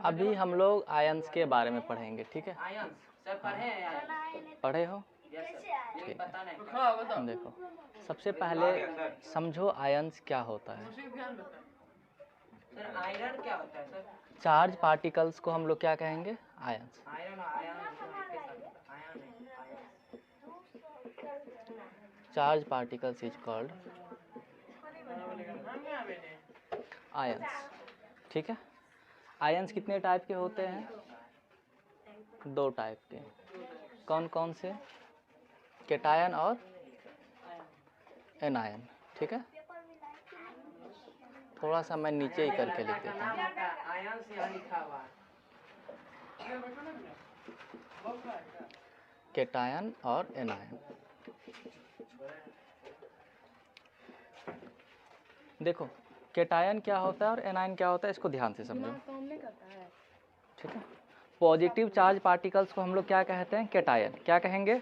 अभी हम लोग आयंस के बारे में पढ़ेंगे, ठीक है? सर पढ़े हो? ठीक है। देखो, सबसे पहले समझो आयंस क्या होता है। सर आयरन क्या होता है सर? चार्ज पार्टिकल्स को हम लोग क्या कहेंगे? Ions. Charge particles is called ions, ठीक है? आयंस कितने टाइप के होते हैं? 2 टाइप के। कौन कौन से? कैटायन और एनायन, ठीक है? थोड़ा सा मैं नीचे ही करके लिख देता हूँ। कैटायन और एनायन। देखो, कैटायन क्या होता है और एनायन क्या होता है, इसको ध्यान से समझो, ठीक है? पॉजिटिव चार्ज पार्टिकल्स को हम लोग क्या कहते हैं? कैटायन। क्या कहेंगे?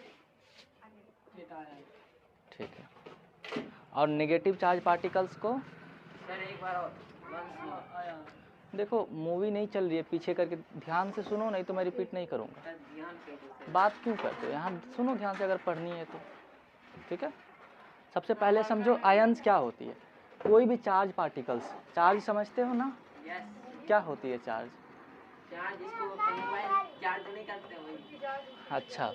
ठीक है। और नेगेटिव चार्ज पार्टिकल्स को? सर एक बार और देखो, मूवी नहीं चल रही है, पीछे करके ध्यान से सुनो, नहीं तो मैं रिपीट नहीं करूँगा। सर ध्यान से बात क्यों करते हो? यहाँ सुनो ध्यान से, अगर पढ़नी है तो, ठीक है? सबसे पहले समझो आयंस क्या होती है। कोई भी चार्ज पार्टिकल्स, चार्ज समझते हो ना? यस। क्या होती है चार्ज? चार्ज इसको मोबाइल चार्ज नहीं करते वही। अच्छा,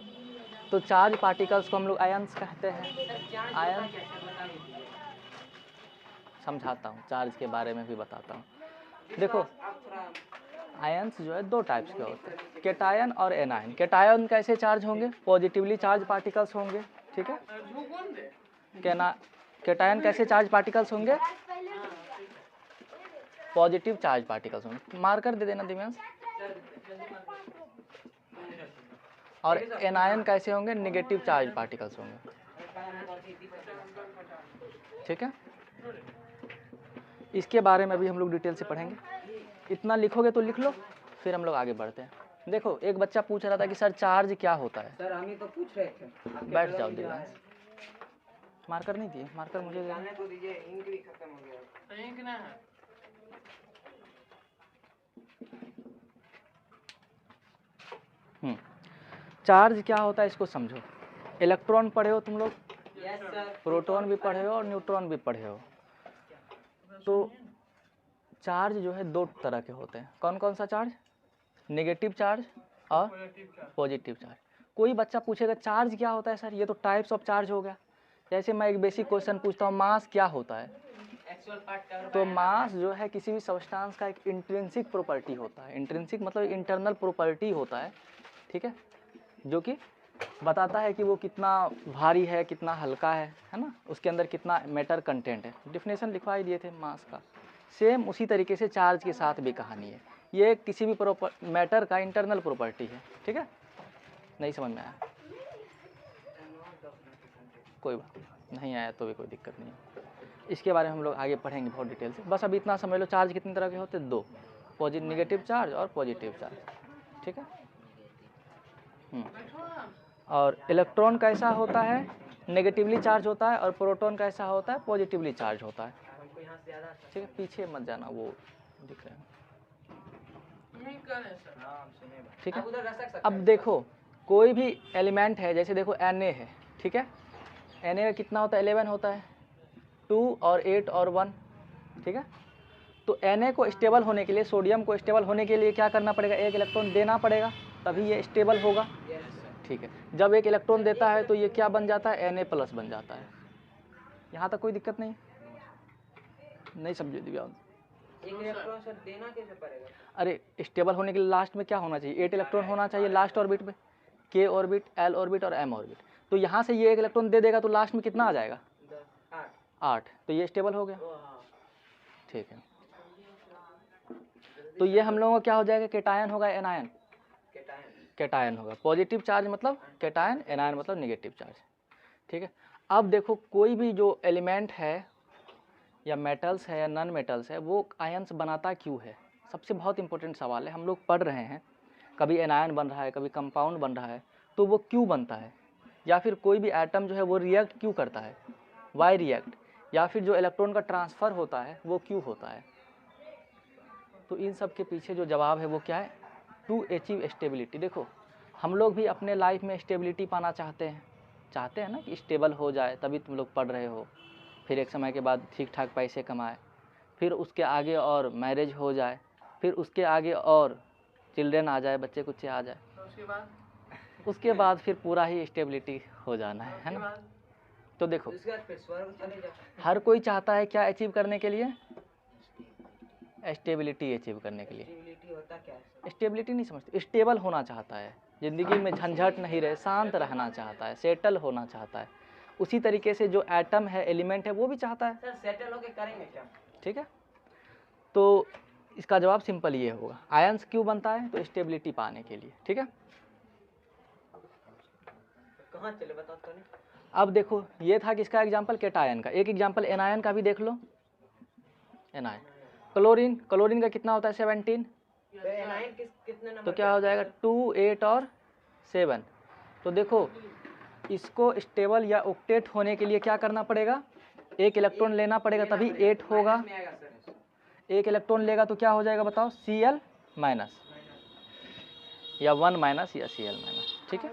तो चार्ज पार्टिकल्स को हम लोग आयंस कहते हैं। आयन समझाता हूँ, चार्ज के बारे में भी बताता हूँ। देखो, आयंस जो है 2 टाइप्स के होते हैं, कैटायन और एनायन। कैटायन कैसे चार्ज होंगे? पॉजिटिवली चार्ज पार्टिकल्स होंगे, ठीक है? कैटायन कैसे चार्ज पार्टिकल्स होंगे? पॉजिटिव चार्ज पार्टिकल्स होंगे। मार्कर दे देना दिव्यांश। और एनायन कैसे होंगे? नेगेटिव चार्ज पार्टिकल्स होंगे, ठीक है? इसके बारे में अभी हम लोग डिटेल से पढ़ेंगे। इतना लिखोगे तो लिख लो, फिर हम लोग आगे बढ़ते हैं। देखो, एक बच्चा पूछ रहा था कि सर चार्ज क्या होता है? सर हम ही तो पूछ रहे थे। बैठ जाओ दिव्यांश। मार्कर नहीं दिए? मार्कर मुझे जाने को दीजिए, इंक भी खत्म हो गया। इंक ना है। चार्ज क्या होता है इसको समझो। इलेक्ट्रॉन पढ़े हो तुम लोग? Yes sir. प्रोटॉन भी पढ़े हो और न्यूट्रॉन भी पढ़े हो। तो चार्ज जो है 2 तरह के होते हैं। कौन कौन सा चार्ज? नेगेटिव चार्ज और पॉजिटिव चार्ज। कोई बच्चा पूछेगा चार्ज क्या होता है सर? ये तो टाइप्स ऑफ चार्ज हो गया। जैसे मैं एक बेसिक क्वेश्चन पूछता हूँ, मास क्या होता है? तो मास जो है किसी भी सब्सटेंस का एक इंट्रिंसिक प्रॉपर्टी होता है। इंट्रिंसिक मतलब इंटरनल प्रॉपर्टी होता है, ठीक है? जो कि बताता है कि वो कितना भारी है, कितना हल्का है ना? उसके अंदर कितना मैटर कंटेंट है। डेफिनेशन लिखवा ही दिए थे मास का। सेम उसी तरीके से चार्ज के साथ भी कहानी है। ये किसी भी मैटर का इंटरनल प्रॉपर्टी है, ठीक है? नहीं समझ में आया? कोई बात नहीं आया तो भी कोई दिक्कत नहीं है। इसके बारे में हम लोग आगे पढ़ेंगे बहुत डिटेल से। बस अभी इतना समझ लो, चार्ज कितनी तरह के होते हैं? 2, पॉजिटिव नेगेटिव चार्ज और पॉजिटिव चार्ज, ठीक है? और इलेक्ट्रॉन कैसा होता है? नेगेटिवली चार्ज होता है। और प्रोटॉन कैसा होता है? पॉजिटिवली चार्ज होता है, ठीक है? पीछे मत जाना, वो दिख रहे हैं, ठीक है? अब देखो, कोई भी एलिमेंट है, जैसे देखो Na है, ठीक है? Na का कितना होता है? 11 होता है, 2 और 8 और 1, ठीक है? तो Na को स्टेबल होने के लिए, सोडियम को स्टेबल होने के लिए क्या करना पड़ेगा? एक इलेक्ट्रॉन देना पड़ेगा, तभी ये स्टेबल होगा, ठीक है? जब एक इलेक्ट्रॉन देता है तो ये क्या बन जाता है? Na+ बन जाता है। यहाँ तक कोई दिक्कत नहीं? नहीं समझे दिव्यांश? एक इलेक्ट्रॉन सर देना कैसे पड़ेगा? अरे, स्टेबल होने के लिए लास्ट में क्या होना चाहिए? 8 इलेक्ट्रॉन होना चाहिए लास्ट ऑर्बिट में, K ऑर्बिट, L ऑर्बिट और M ऑर्बिट। तो यहाँ से ये एक इलेक्ट्रॉन दे देगा तो लास्ट में कितना आ जाएगा? 8। तो ये स्टेबल हो गया, ठीक है? तो ये हम लोगों का क्या हो जाएगा? कैटायन होगा, एनायन? कैटायन होगा। पॉजिटिव चार्ज मतलब कैटायन, एनायन मतलब नेगेटिव चार्ज, ठीक है? अब देखो, कोई भी जो एलिमेंट है या मेटल्स है या नॉन मेटल्स है, वो आयंस बनाता क्यों है? सबसे बहुत इंपॉर्टेंट सवाल है। हम लोग पढ़ रहे हैं, कभी एनायन बन रहा है, कभी कंपाउंड बन रहा है, तो वो क्यों बनता है? या फिर कोई भी एटम जो है वो रिएक्ट क्यों करता है? Why react? या फिर जो इलेक्ट्रॉन का ट्रांसफ़र होता है वो Q होता है। तो इन सब के पीछे जो जवाब है वो क्या है, टू अचीव स्टेबिलिटी। देखो हम लोग भी अपने लाइफ में स्टेबिलिटी पाना चाहते हैं ना कि स्टेबल हो जाए, तभी तुम लोग पढ़ रहे हो, फिर एक समय के बाद ठीक ठाक पैसे कमाए, फिर उसके आगे और मैरिज हो जाए, फिर उसके आगे और चिल्ड्रन आ जाए, बच्चे कुच्चे आ जाए, उसके बाद फिर पूरा ही स्टेबिलिटी हो जाना है ना। तो देखो हर कोई चाहता है क्या अचीव करने के लिए, स्टेबिलिटी अचीव करने के लिए। स्टेबिलिटी होता क्या है? स्टेबिलिटी नहीं समझते, स्टेबल होना चाहता है, ज़िंदगी में झंझट नहीं रहे, शांत रहना चाहता है, सेटल होना चाहता है। उसी तरीके से जो एटम है, एलिमेंट है, वो भी चाहता है। सर सेटल होके करेंगे क्या? ठीक है, तो इसका जवाब सिंपल ये होगा, आयंस क्यों बनता है, तो स्टेबिलिटी पाने के लिए। ठीक है, कहाँ चले बताओ तो नहीं। अब देखो ये था किसका एग्जाम्पल, केटायन का। एक एग्जाम्पल एनायन का भी देख लो। एनायन क्लोरीन का कितना होता है, 17। तो एनायन कितने नंबर तो क्या हो जाएगा, 2, 8 और 7। तो देखो इसको स्टेबल या ऑक्टेट होने के लिए क्या करना पड़ेगा, एक इलेक्ट्रॉन लेना पड़ेगा, तभी 8 होगा। में आएगा सर? एक इलेक्ट्रॉन लेगा तो क्या हो जाएगा बताओ, Cl माइनस या 1 माइनस या Cl माइनस। ठीक है,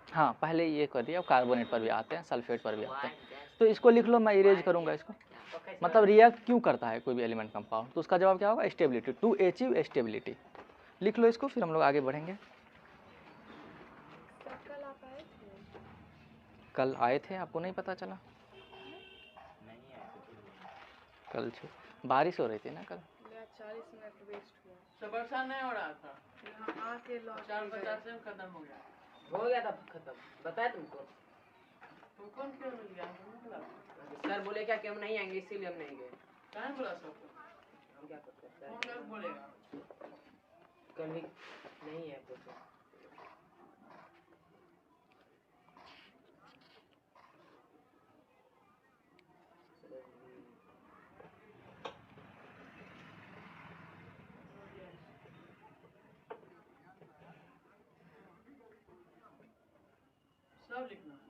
हाँ पहले ये कर दिया, अब कार्बोनेट पर भी आते हैं, सल्फेट पर भी आते हैं। तो इसको लिख लो, मैं इरेज करूँगा इसको। मतलब रिएक्ट क्यों करता है कोई भी एलिमेंट कंपाउंड, तो उसका जवाब क्या होगा, स्टेबिलिटी, टू अचीव स्टेबिलिटी। लिख लो इसको, फिर हम लोग आगे बढ़ेंगे। कल आए थे, आपको नहीं पता चला? कल बारिश हो रही थी ना कल। 40 मिनट वेस्ट हुआ। तो बरसात नहीं हो रहा था, यहाँ आके लौट 4:50 में खत्म हो गया। हो गया था खत्म, बताया तुमको। तो कौन क्यों मिल गया, हमको बोला सर बोले क्या कि हम नहीं आएंगे, इसीलिए हम नहीं गए। कहाँ बोला सबको, हम क्या करते हैं कौन सर, लोग बोलेगा। कल भी नहीं है कुछ। सब लिखना नहीं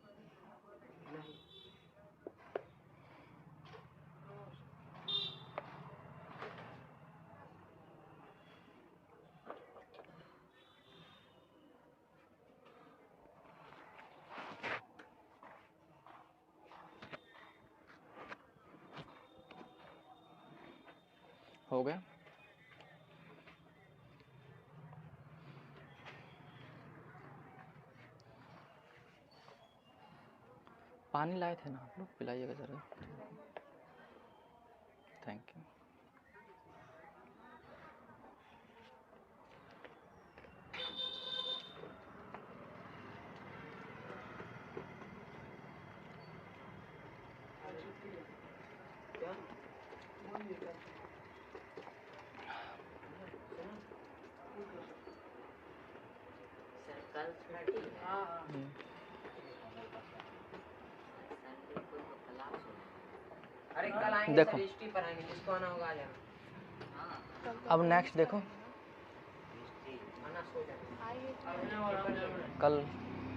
हो गया। पानी लाए थे ना आप लोग, पिलाइएगा ज़रा। Thank you. सर कल छुट्टी है। हाँ हाँ संडे को तो क्लास होगा। अरे कल आएंगे देखो। सर, हिस्ट्री पढ़ाएंगे, जिसको आना होगा आ जाना। अब नेक्स्ट देखो, आना सो जाना। अपने और हम लोग कल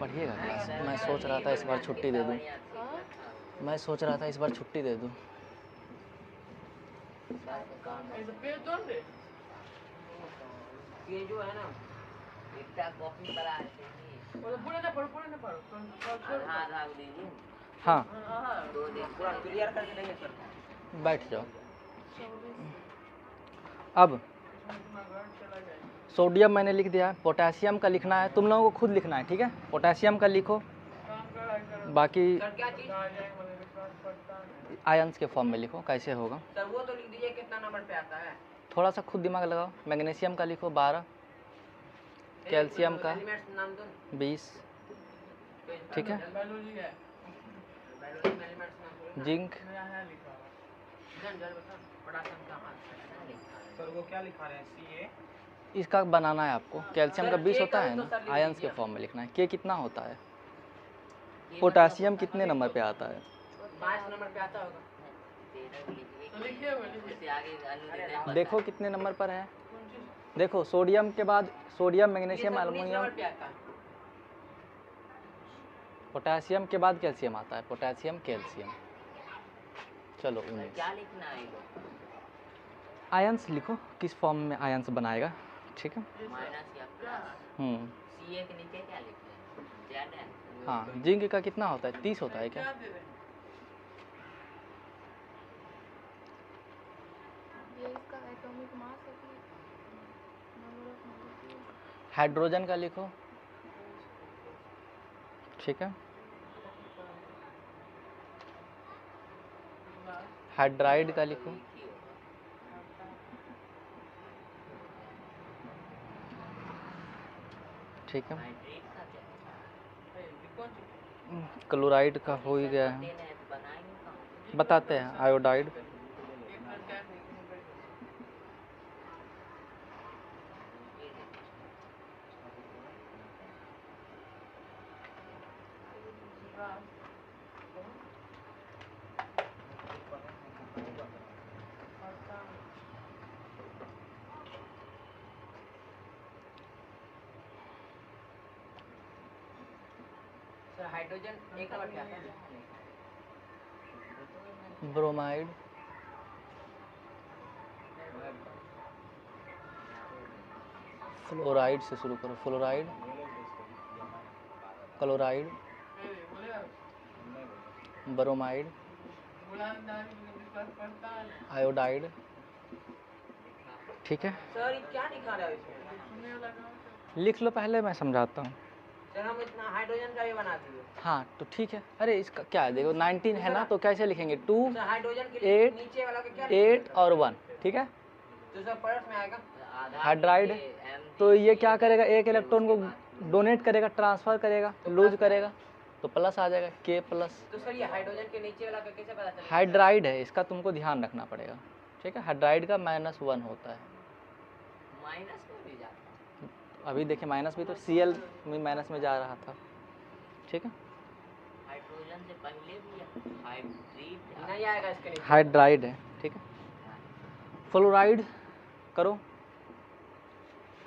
पढ़िएगा क्लास। मैं सोच रहा था इस बार छुट्टी दे दूँ, मैं सोच रहा था इस बार छुट्टी दे दूँ। ऐसे पेज तोड़ दे। ये जो है ना, एकटा कॉपी बना है वो तो पूरे ना पढ़ो कल आधा आधा वो दीजिए, हाँ हाँ दो दिन पूरा क्लियर करके देंगे सर। बैठ जाओ। अब अपना घर चला जाए। सोडियम मैंने लिख दिया, पोटेशियम का लिखना है, तुम लोगों को खुद लिखना है। ठीक है, पोटेशियम का लिखो, काम कर बाकी सर क्या चीज? आ जाएंगे मतलब विश्वास पड़ता है। आयंस के फॉर्म में लिखो, कैसे होगा। सर वो तो लिख दीजिए कितना नंबर पे आता है। थोड़ा सा खुद दिमाग लगाओ। मैग्नीशियम का लिखो 12, कैल्शियम का एलिमेंट्स नाम दो। 20, ठीक है। बायोलॉजी है, बायोलॉजी में एलिमेंट्स नाम बोलो। जिंक मेरा है लिखा हुआ। जन जन बता, पोटेशियम का हाथ सर वो क्या लिखा रहे हैं, CA? इसका बनाना है आपको। कैल्शियम का सर, 20 K होता का है तो ना, सर लिख आयंस के दीजिए। फॉर्म में लिखना है। के कितना होता है, ये पोटेशियम कितने नंबर पे आता है, 22 नंबर पे आता होगा। तो लिखिए हुए लिखिए। देखो कितने नंबर पर है। कौन चीज? देखो सोडियम के बाद सोडियम, ये मैग्नीशियम, सर 19 एल्युमिनियम, नंबर पे आता है। पोटेशियम के बाद कैल्शियम आता है, पोटेशियम कैल्शियम। चलो सर 19। क्या लिखना है ये लोग? आयंस लिखो, किस फॉर्म में आयंस बनाएगा, ठीक है। माइनस या प्लस? CA के नीचे क्या लिखते हैं? जेड है? हाँ, जिंक का कितना होता है, 30 होता है क्या? क्या दे रहे हैं? ये इसका एटॉमिक मास है कि नंबर ऑफ मॉलिक्यूल? हाइड्रोजन का लिखो, ठीक है। हाइड्राइड का लिखो, एक ही होगा। ठीक है। हाइड्रेट का क्या है? ये कौन सी? क्लोराइड का हो ही गया है, देना है तो बनाएंगे कहाँ? बताते हैं। आयोडाइड, एक मिनट क्या है, एक मिनट। सर हाइड्रोजन एक नंबर क्या है? ब्रोमाइड, फ्लोराइड से शुरू करो, फ्लोराइड, क्लोराइड, ब्रोमाइड, आयोडाइड, ठीक है। सर ये क्या दिखा रहा है इसमें? लिख लो पहले, मैं समझाता हूँ। सर हम इतना हाइड्रोजन का भी बना दिए। हाँ तो ठीक है। अरे इसका क्या है, देखो 19 है ना, तो कैसे लिखेंगे, 2, सर हाइड्रोजन के 8, नीचे वाला का क्या 8 और 1, ठीक है। तो सर परस में आएगा? हाइड्राइड, तो ये क्या करेगा, एक इलेक्ट्रॉन को डोनेट करेगा, ट्रांसफर करेगा, लूज करेगा, तो प्लस आ जाएगा, K प्लस। तो सर ये हाइड्रोजन के नीचे वाला का कैसे पता चलेगा? हाइड्राइड है, इसका तुमको ध्यान रखना पड़ेगा, ठीक है। हाइड्राइड का -1 होता है। माइनस में भी जाता है। अभी देखिए माइनस भी तो Cl में माइनस में जा रहा था, ठीक है। हाइड्रोजन से पहले भी हाइड्रेट नहीं आएगा इसके नीचे। हाइड्राइड है, ठीक है। फ्लोराइड करो,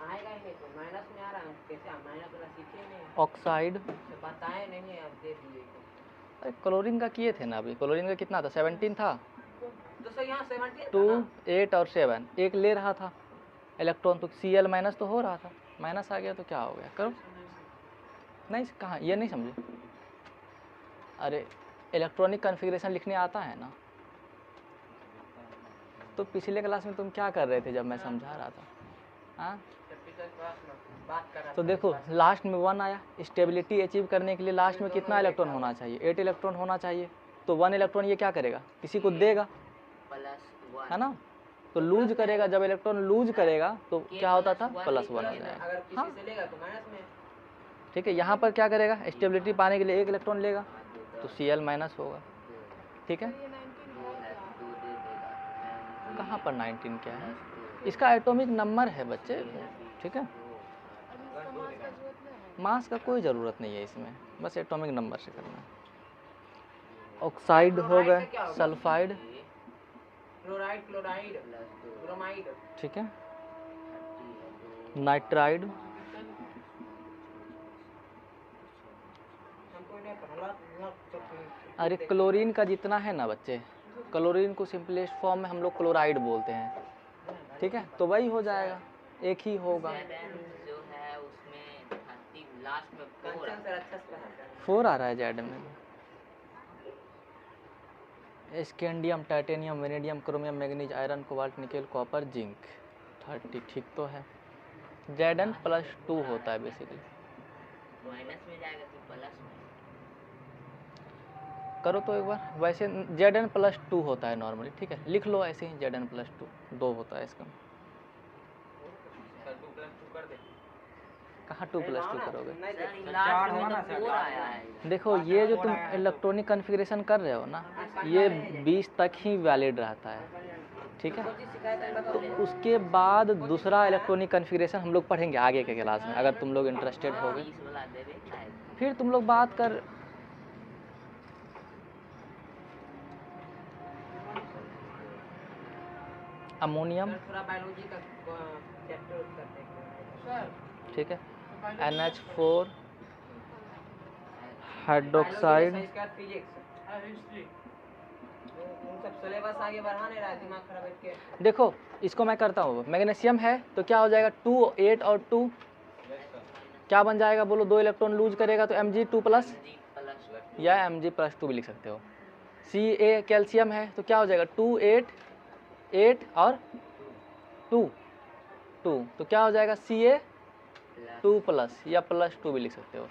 आएगा ही नहीं, तो माइनस में आ रहा है, कैसे हम माइनस वाला सीखे नहीं, ऑक्साइड। तो बताए नहीं, आप दे दिए। अरे क्लोरीन का किए थे ना अभी, क्लोरीन का कितना था, 17 था। तो सर यहाँ 17 2, 8 और 7, एक ले रहा था इलेक्ट्रॉन, तो Cl माइनस तो हो रहा था, माइनस आ गया तो क्या हो गया, करो। नहीं कहाँ, ये नहीं समझे। अरे इलेक्ट्रॉनिक कॉन्फ़िगरेशन लिखने आता है ना, तो पिछले क्लास में तुम क्या कर रहे थे जब मैं समझा रहा था, हाँ। बात कर रहा तो देखो लास्ट में 1 आया, स्टेबिलिटी अचीव करने के लिए लास्ट में कितना इलेक्ट्रॉन होना चाहिए, 8 इलेक्ट्रॉन होना चाहिए। तो 1 इलेक्ट्रॉन ये क्या करेगा, किसी को देगा, +1 है ना। तो लूज करेगा, जब इलेक्ट्रॉन लूज करेगा तो क्या होता था, +1 हो जाएगा। अगर किसी हाँ से लेगा तो माइनस में। ठीक है। यहाँ पर क्या करेगा, स्टेबिलिटी पाने के लिए 1 इलेक्ट्रॉन लेगा, तो Cl माइनस होगा, ठीक है। ये 19 है क्या? कहाँ पर 19 क्या है, इसका एटॉमिक नंबर है बच्चे, ठीक है। अभी इसका मास का जरूरत नहीं है। मास का कोई ज़रूरत नहीं है इसमें, बस एटॉमिक नंबर से करना है। ऑक्साइड हो गए, सल्फाइड, क्लोराइड, क्लोराइड, ब्रोमाइड, ठीक है। नाइट्राइड, हमको नहीं पता। अरे क्लोरीन का जितना है ना बच्चे, क्लोरीन को सिंपलेस्ट फॉर्म में हम लोग क्लोराइड बोलते हैं, ठीक है। तो वही हो जाएगा, एक ही होगा। जो है उसमें 30 लास्ट में 4 अच्छा से 4 आ रहा है जेड में। Scandium, titanium, vanadium, chromium, manganese, iron, cobalt, nickel, copper, zinc, 30 ठीक तो है। Zn +2 होता है बेसिकली। माइनस में जाएगा कि प्लस में? करो तो एक बार, वैसे Zn +2 होता है नॉर्मली, ठीक है। लिख लो ऐसे ही, Zn +2 2 होता है इसका। सर 2+2 कर दे। कहाँ 2+2 करोगे, सर लास्ट में तो 4 आया है। देखो ये जो तुम इलेक्ट्रॉनिक कॉन्फ़िगरेशन कर रहे हो ना, ये 20 तक ही वैलिड रहता है, ठीक है। तो उसके बाद दूसरा इलेक्ट्रॉनिक कॉन्फ़िगरेशन हम लोग पढ़ेंगे आगे के क्लास में, अगर तुम लोग इंटरेस्टेड हो गए। 20 वाला देवे का है। फिर तुम लोग बात कर, अमोनियम, थोड़ा बायोलॉजी का चैप्टर करते हैं सर ठीक है। NH4, हाइड्रोक्साइड, फिजिक्स हिस्ट्री तुम सब सिलेबस आगे बढ़ा नहीं रहा, दिमाग खराब बैठ के। देखो इसको मैं करता हूँ, मैग्नीशियम है तो क्या हो जाएगा 2 8 और 2 क्या बन जाएगा बोलो, 2 इलेक्ट्रॉन लूज करेगा तो Mg2 प्लस या Mg+2 भी लिख सकते हो। Ca कैल्शियम है तो क्या हो जाएगा 2 8 8 और 2 2 तो क्या हो जाएगा Ca2 प्लस या +2 भी लिख सकते हो।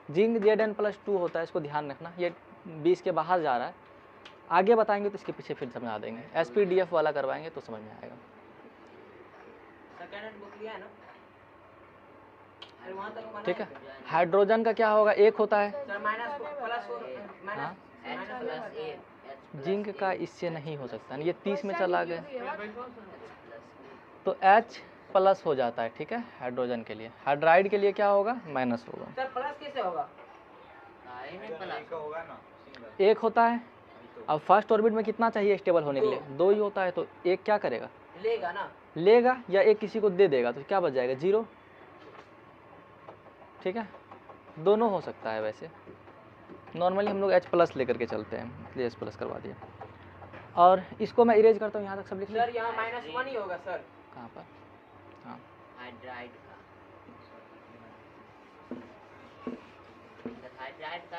जिंक Zn+2 होता है, इसको ध्यान रखना, ये 20 के बाहर जा रहा है, आगे बताएंगे तो इसके पीछे फिर समझा देंगे। SPDF वाला करवाएंगे तो समझ में आएगा। सेकंड हैंड बुक लिया है ना? अरे वहां तक बना ठीक है, हाइड्रोजन का क्या होगा, एक होता है, सर माइनस प्लस हाँ? माइनस जिंक का इससे नहीं हो सकता, ये 30 में चला गया बैठो सर। तो H प्लस हो जाता है। ठीक है, हाइड्रोजन के लिए, हाइड्राइड के लिए क्या होगा, माइनस होगा। सर प्लस कैसे होगा? होगा ना एक होता है, अब फर्स्ट ऑर्बिट में कितना चाहिए स्टेबल होने के लिए, 2 ही होता है, तो एक क्या करेगा, लेगा ना? लेगा या एक किसी को दे देगा तो क्या बच जाएगा 0। ठीक है, दोनों हो सकता है, वैसे नॉर्मली हम लोग H+ लेकर के चलते हैं, इसलिए H+ करवा दिया। और इसको मैं इरेज करता हूँ, यहाँ तक सब लिख लिया। सर यहाँ -1 ही होगा सर। कहाँ पर, हाँ हाइड्राइड का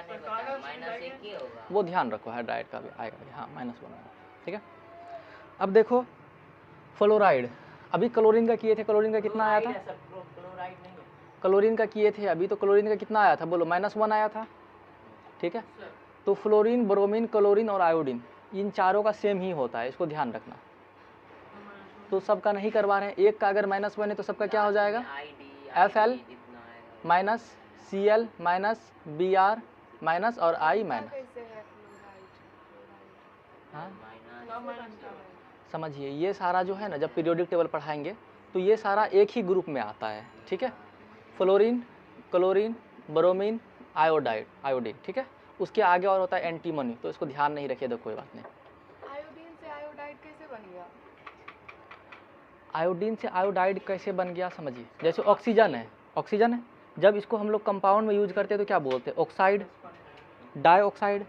नहीं बता, -1 ही होगा। वो ध्यान रखो, हाइड्राइड का भी आएगा, हाँ -1 होगा। ठीक है, अब देखो फ्लोराइड, अभी क्लोरीन का किए थे, क्लोरीन का कितना आया था, क्लोराइड नहीं है। क्लोरीन का किए थे अभी, तो क्लोरीन का कितना आया था बोलो, -1 आया था। ठीक है, तो फ्लोरीन, ब्रोमीन, क्लोरीन और आयोडीन, इन चारों का सेम ही होता है, इसको ध्यान रखना। तो सबका नहीं करवा रहे हैं, एक का अगर -1 है तो सबका क्या हो जाएगा, Fl minus Cl minus Br minus और I माइनस। कैसे है फ्लोराइड? हाँ कैसे है? समझिए, ये सारा जो है ना, जब पीरियोडिक टेबल पढ़ाएंगे तो ये सारा एक ही ग्रुप में आता है। ठीक है, फ्लोरीन, क्लोरीन, ब्रोमीन, आयोडीन। ठीक है, उसके आगे और होता है एंटीमनी, तो इसको ध्यान नहीं रखिए, तो कोई बात नहीं। आयोडीन से आयोडाइड कैसे बन गया? आयोडीन से आयोडाइड कैसे बन गया, समझिए, जैसे ऑक्सीजन है, ऑक्सीजन है, जब इसको हम लोग कंपाउंड में यूज करते हैं तो क्या बोलते हैं, ऑक्साइड, डाइऑक्साइड,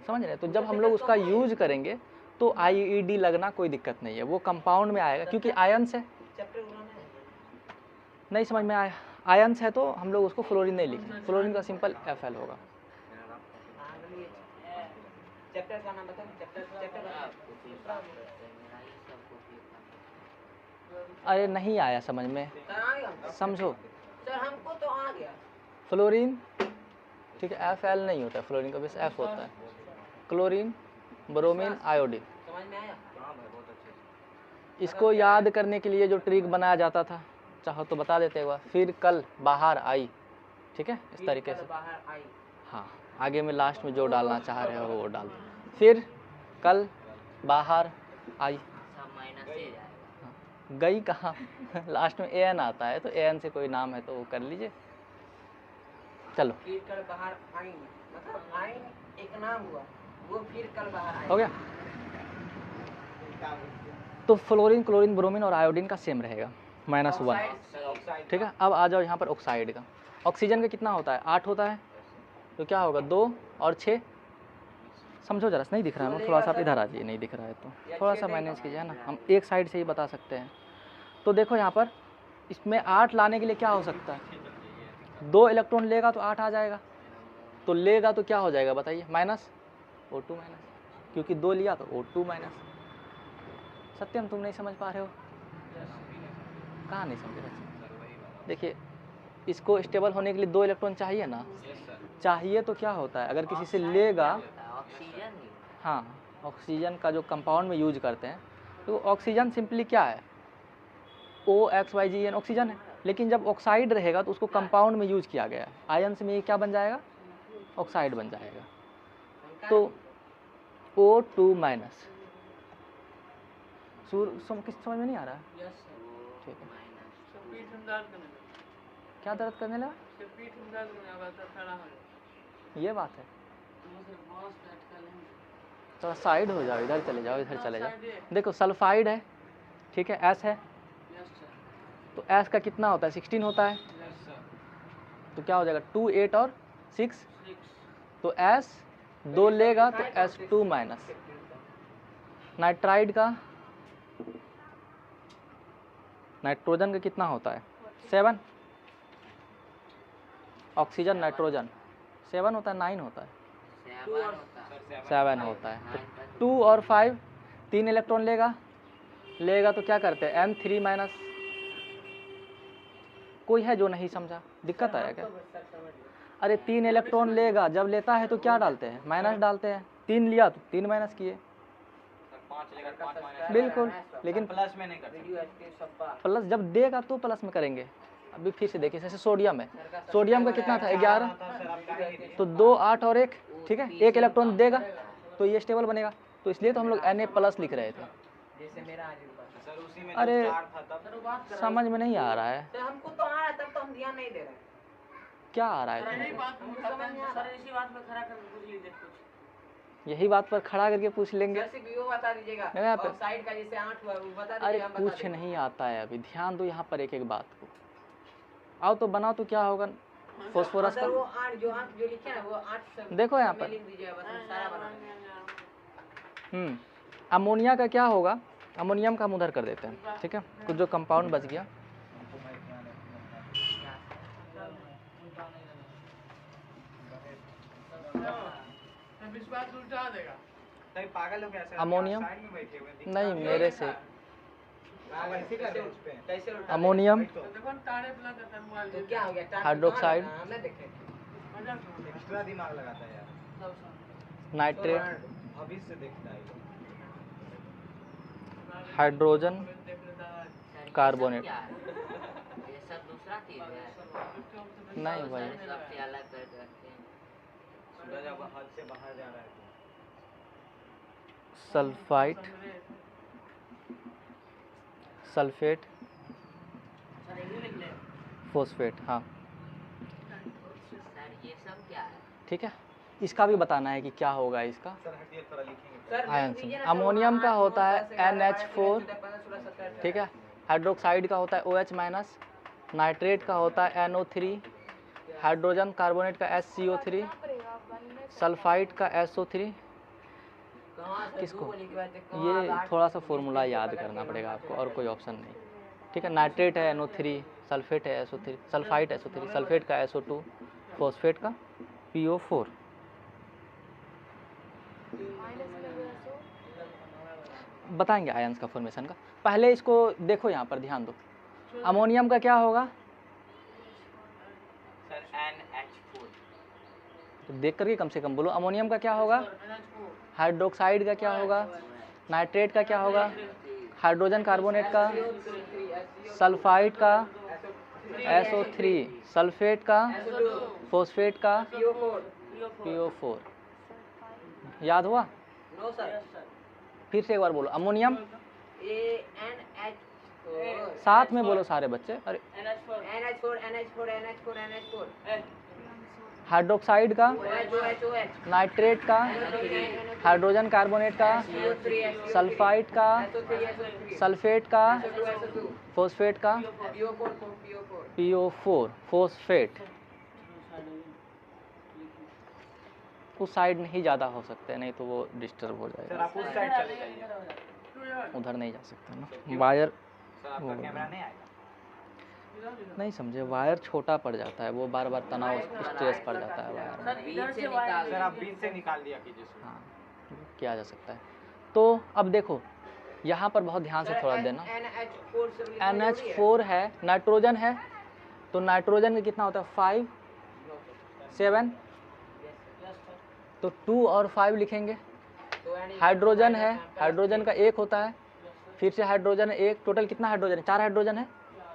समझ रहे हैं। तो जब हम लोग उसका यूज करेंगे तो IED लगना कोई दिक्कत नहीं है, वो कंपाउंड में आएगा, क्योंकि आयंस है। नहीं समझ में आया, आयंस है तो हम लोग उसको फ्लोरीन नहीं लिखेंगे, फ्लोरीन का सिंपल Fl होगा। चैप्टर का नाम बताओ, चैप्टर अरे नहीं आया समझ में, सर आ गया समझो, सर, हमको तो आ गया। फ्लोरीन, ठीक है, Fl नहीं होता है, फ्लोरीन का बेस F होता है, क्लोरीन, ब्रोमीन, आयोडीन। समझ में आया? इसको याद करने के लिए जो ट्रिक बनाया जाता था, चाहो तो बता देते एक बार, फिर कल बाहर आई। ठीक है, इस तरीके से, बाहर आई। हाँ, आगे में लास्ट में जो डालना चाह रहे हो वो डाल दो। फिर कल बाहर आई, सब माइनस से जाएगा। हाँ, गई कहाँ लास्ट में AN आता है, तो AN से कोई नाम है तो वो कर लीजिए। चलो फिर कल बाहर आई, मतलब आई एक नाम हुआ, वो फिर कल बाहर आई। हो गया। तो फ्लोरीन, क्लोरीन, ब्रोमीन और आयोडीन का सेम रहेगा, -1। ठीक है, अब आ जाओ यहाँ पर ऑक्साइड का। ऑक्सीजन का कितना होता है, 8 होता है, तो क्या होगा 2 और 6, समझो जरा, नहीं दिख रहा है, हम थोड़ा सा आप इधर आ जाइए, नहीं दिख रहा है तो थोड़ा सा मैनेज कीजिए ना, हम एक साइड से ही बता सकते हैं। तो देखो यहाँ पर इसमें 8 लाने के लिए क्या हो सकता है, 2 इलेक्ट्रॉन लेगा तो 8 आ जाएगा, तो लेगा तो क्या हो जाएगा बताइए, -O2 माइनस, क्योंकि 2 लिया तो O2 माइनस। सत्यम तुम नहीं समझ पा रहे हो, कहाँ नहीं समझ रहे। देखिए, इसको स्टेबल होने के लिए 2 इलेक्ट्रॉन चाहिए ना, चाहिए तो क्या होता है, अगर किसी से लेगा, ऑक्सीजन ही। हाँ, ऑक्सीजन का जो कंपाउंड में यूज करते हैं, तो ऑक्सीजन सिंपली क्या है, OXYGN ऑक्सीजन है, लेकिन जब ऑक्साइड रहेगा तो उसको कंपाउंड में यूज किया गया है, आयंस में ये क्या बन जाएगा, ऑक्साइड बन जाएगा, तो O2 माइनस। किस समझ में नहीं आ रहा है, यस सर। ठीक है, सब पीठ में दर्द करने लगा, क्या दर्द करने लगा, सब पीठ में दर्द करने लगा, तो खड़ा हो जाए। ये बात है, मुझे बहुत बैठ कर लेंगे। थोड़ा साइड हो जाओ, इधर चले जाओ, इधर चले जाओ। साइड है। देखो सल्फाइड है, ठीक है, S है, यस सर। तो S का कितना होता है, 16 होता है, यस सर। तो क्या हो जाएगा 2 8 और 6, 6। तो S 2 लेगा तो S2 माइनस, नाइट्राइड का, नाइट्रोजन का कितना होता है? 7। ऑक्सीजन नाइट्रोजन 7 होता है, 9 होता है? 7 होता है। तो 2 और 5 3 इलेक्ट्रॉन लेगा तो क्या करते हैं? M3 minus. कोई है जो नहीं समझा? दिक्कत आया क्या? अरे 3 इलेक्ट्रॉन लेगा, जब लेता है तो क्या डालते हैं? माइनस डालते हैं। 3 लिया तो 3 माइनस किए। 5 लेकर 5 माइनस। बिल्कुल, लेकिन प्लस में नहीं करते। प्लस जब देगा तो प्लस में करेंगे। अभी फिर से देखिए, जैसे सोडियम है, सोडियम का कितना था? 11, तो 2 8 और 1, ठीक है, 1 इलेक्ट्रॉन देगा तो ये स्टेबल बनेगा, तो इसलिए तो हम लोग Na+ लिख रहे थे। जैसे मेरा आज सर उसी में अरे, जब 4 था तब समझ में नहीं आ रहा है, सर हमको तो आ रहा है, तब तो हम ध्यान नहीं दे रहे। क्या आ रहा है यही तुम्हें? बात हमको समझ नहीं आ रहा। सर इसी बात पे खड़ा करके पूछ लीजिए कुछ। यही बात पर खड़ा करके पूछ लेंगे। सर सिर्फ वो बता दीजिएगा, नहीं, यहाँ पे- और साइड का जैसे 8 हुआ वो बता अरे दीजिए, हम बता कुछ देंगे। नहीं आता है अभी, ध्यान दो यहाँ पर एक एक बात को। आओ तो बनाओ तो क्या होगा? फॉस्फोरस सर वो का 8 जो लिखे ना वो 8 सब देखो यहाँ पर। लिख दीजिए, बस हम सारा बना देंगे। अमोनिया का क्या होगा? अमोनियम का हम उधर कर देते हैं, ठीक है, कुछ जो कंपाउंड बच गया। विश्वास उल्टा देगा। तभी पागल हो गया सर। अमोनियम? साइड में बैठे हुए हैं। नहीं, मेरे से कैसे उल्टा अमोनियम, तो देखो ना तारे प्लग करता है मोबाइल तो क्या हो गया? टाइम हाइड्रोक्साइड, हम नहीं देखे। एक्स्ट्रा दिमाग लगाता है यार। नाइट्रेट, अभी से देखता है ये। Hydrogen carbonate. क्या है? ये सब दूसरा चीज है। नहीं भाई, सबसे अलग कर रखते हैं। सूरज अब हद से बाहर जा रहा है। सल्फाइट, सल्फेट, फॉस्फेट, हाँ सर ये सब क्या है? ठीक है। इसका भी बताना है कि क्या होगा इसका। सर हटिए थोड़ा लिखेंगे। सर आयन लिख दीजिए से ना, अमोनियम का होता है 10, 11, NH4, 12, 13, 14, 15, 16, 17, ठीक है। हाइड्रोक्साइड का होता है OH माइनस, नाइट्रेट का होता है NO3, हाइड्रोजन कार्बोनेट का HCO3, सल्फाइड का SO3। कहाँ से किसको? दो लिखवाए थे, कहाँ ये आठ थोड़ा सा लिखवाए थे, फॉर्मूला ये याद वाला करना ये पड़ेगा वाला आपको, और कोई ऑप्शन नहीं, ठीक है। नाइट्रेट है NO3, सल्फेट है SO3, सल्फाइड SO3, सल्फेट का SO2, फॉस्फेट का PO4। बताएंगे आयंस का फॉर्मेशन का, पहले इसको देखो, यहाँ पर ध्यान दो। अमोनियम का क्या होगा? Sir NH4। तो देख करके कम से कम बोलो, अमोनियम का क्या होगा? हाइड्रोक्साइड का क्या होगा? नाइट्रेट का क्या होगा? हाइड्रोजन कार्बोनेट का, सल्फाइड का SO3, सल्फेट का, फॉस्फेट का PO4। याद हुआ? नो सर, फिर से एक बार बोलो, अमोनियम ANH4 साथ में बोलो सारे बच्चे। अरे NH4 हाइड्रोक्साइड का, OH नाइट्रेट का, हाइड्रोजन कार्बोनेट का, सल्फाइड का, सल्फेट का, फॉस्फेट का PO4, फॉस्फेट। उस साइड नहीं ज़्यादा हो सकते, नहीं तो वो डिस्टर्ब हो सर जाएगा। आप उस साइड चले जाइए। उधर नहीं जा सकते ना, वायर सर आपका कैमरा नहीं आएगा। नहीं समझे, वायर छोटा पड़ जाता है, वो बार बार तनाव स्ट्रेस पड़ जाता है वायर में। सर इधर से वायर सर आप बीच से निकाल दिया कीजिए सर। हाँ, किया जा सकता है। तो अब देखो यहाँ पर बहुत ध्यान से थोड़ा देना। NH4 है, नाइट्रोजन है, तो नाइट्रोजन का कितना होता है? 5, 7, तो 2 और 5 लिखेंगे। हाइड्रोजन है, हाइड्रोजन का 1 होता है, फिर से हाइड्रोजन 1, टोटल कितना हाइड्रोजन है? 4 हाइड्रोजन है।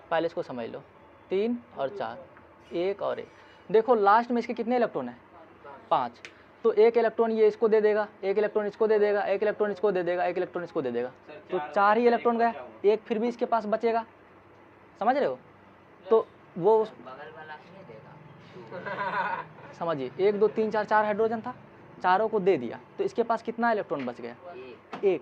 पहले इसको समझ लो, 3 और 4, 1 और 1। देखो लास्ट में इसके कितने इलेक्ट्रॉन हैं? 5। तो 1 इलेक्ट्रॉन ये इसको दे देगा, 1 इलेक्ट्रॉन इसको दे देगा, 1 इलेक्ट्रॉन इसको दे देगा, 1 इलेक्ट्रॉन इसको दे देगा, तो 4 ही इलेक्ट्रॉन गया, 1 फिर भी इसके पास बचेगा। समझ रहे हो? तो वो बगल वाला नहीं देगा। समझिए, 1 2 3 4 4 हाइड्रोजन था, चारों को दे दिया, तो इसके पास कितना इलेक्ट्रॉन बच गया? 1।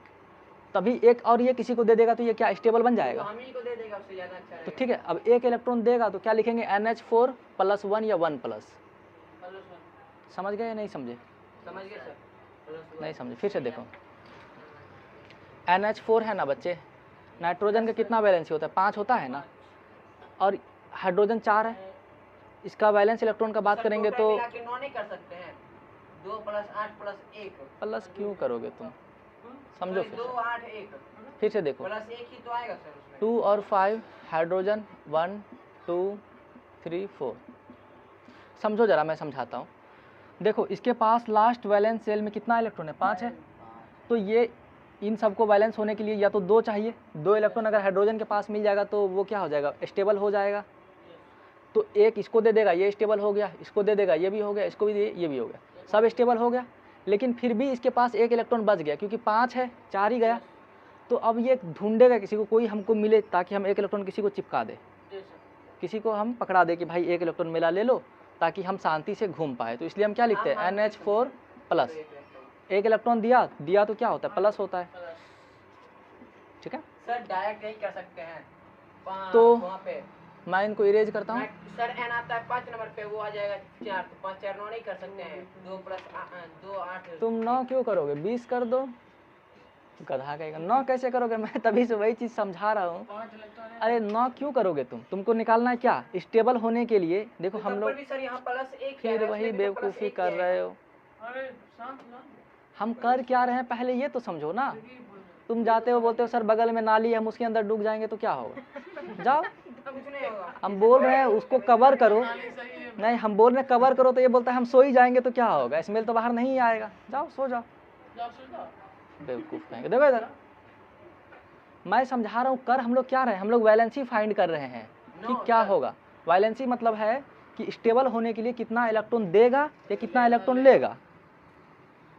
तभी 1 और ये किसी को दे देगा तो ये क्या स्टेबल बन जाएगा? हम ही को दे देगा, उससे ज्यादा अच्छा तो ठीक है, अब 1 इलेक्ट्रॉन देगा तो क्या लिखेंगे? NH4 +1 या 1+। समझ गए या नहीं समझे? समझ गए सर? नहीं समझे, फिर से देखो। NH4 है ना बच्चे, नाइट्रोजन का कितना वैलेंसी होता है? 5 होता है ना, और हाइड्रोजन 4 है। इसका वैलेंस इलेक्ट्रॉन का बात करेंगे तो 9 नहीं कर सकते हैं। 2 + 8 + 1 प्लस क्यों करोगे तुम, समझो फिर 2 से, 8 1 फिर से देखो, +1 ही तो आएगा सर उसमें। 2 और 5 हाइड्रोजन, 1 2 3 4। समझो जरा, मैं समझाता हूँ। देखो इसके पास लास्ट वैलेंस सेल में कितना इलेक्ट्रॉन है? 5 है। तो ये इन सबको बैलेंस होने के लिए या तो 2 चाहिए, 2 इलेक्ट्रॉन अगर हाइड्रोजन के पास मिल जाएगा तो वो क्या हो जाएगा? स्टेबल हो जाएगा। तो एक इसको दे देगा, ये स्टेबल हो गया, इसको दे देगा, ये भी हो गया, इसको भी ये भी हो गया, सब स्टेबल हो गया। लेकिन फिर भी इसके पास एक इलेक्ट्रॉन बच गया, क्योंकि 5 है, 4 ही गया। तो अब ये ढूंढेगा किसी को, कोई हमको मिले ताकि हम एक इलेक्ट्रॉन किसी को चिपका दे, किसी को हम पकड़ा दे कि भाई एक इलेक्ट्रॉन मिला ले लो, ताकि हम शांति से घूम पाए। तो इसलिए हम क्या लिखते हैं? NH4 plus. एक इलेक्ट्रॉन दिया तो क्या होता है? प्लस होता है, ठीक है। सर डायरेक्ट नहीं कर सकते हैं। तो वहाँ पे मैं इनको इरेज करता हूँ। सर n आता है 5 नंबर पे, वो आ जाएगा 4, तो 5 4 9 नहीं कर सकते हैं। 2 + 2 8। तुम 9 क्यों करोगे? 20 कर दो। गधा कहेगा 9 कैसे करोगे? मैं तभी से वही चीज़ समझा रहा हूँ। अरे 9 क्यों करोगे तुमको निकालना है क्या? स्टेबल होने के लिए। देखो हम लोग सर यहाँ +1 फिर वही बेवकूफ़ी कर रहे हो। अरे शांत शांत हम कर क्या रहे हैं पहले ये तो समझो ना। तुम जाते हो बोलते हो सर बगल में नाली है, हम उसके अंदर डूब जाएंगे तो क्या होगा? जाओ। कुछ नहीं होगा। हम बोल रहे हैं उसको कवर करो, नहीं हम बोल रहे हैं कवर करो, तो ये बोलता है हम सो ही जाएंगे तो क्या होगा? स्मेल तो बाहर नहीं आएगा। जाओ सो जाओ। बेवकूफ़ कहेंगे। देखो इधर, मैं समझा रहा हूँ। कर हम लोग क्या रहे हैं? हम लोग वैलेंसी फाइंड कर रहे हैं कि क्या होगा। वैलेंसी मतलब है कि स्टेबल होने के लिए कितना इलेक्ट्रॉन देगा या कितना इलेक्ट्रॉन लेगा।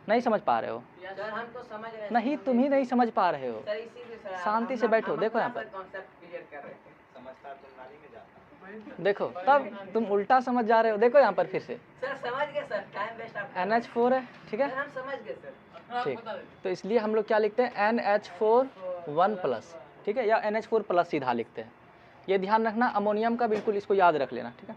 नहीं समझ पा रहे हो? सर हम तो समझ रहे हैं। नहीं, तुम ही नहीं समझ पा रहे हो। सर इसीलिए सर शांति से बैठो। देखो यहाँ पर, कॉन्सेप्ट क्लियर कर रहे थे। समझदार तुम नाली में जाता। देखो तब तुम उल्टा समझ जा रहे हो। देखो यहाँ पर फिर से सर समझ गए सर, टाइम वेस्ट आप NH4 है, ठीक है। सर हम समझ गए सर। ठीक, तो इसलिए हम लोग क्या लिखते हैं? NH4 1 प्लस, ठीक है, या NH4 प्लस सीधा लिखते हैं। ये ध्यान रखना, अमोनियम का बिल्कुल इसको याद रख लेना, ठीक है।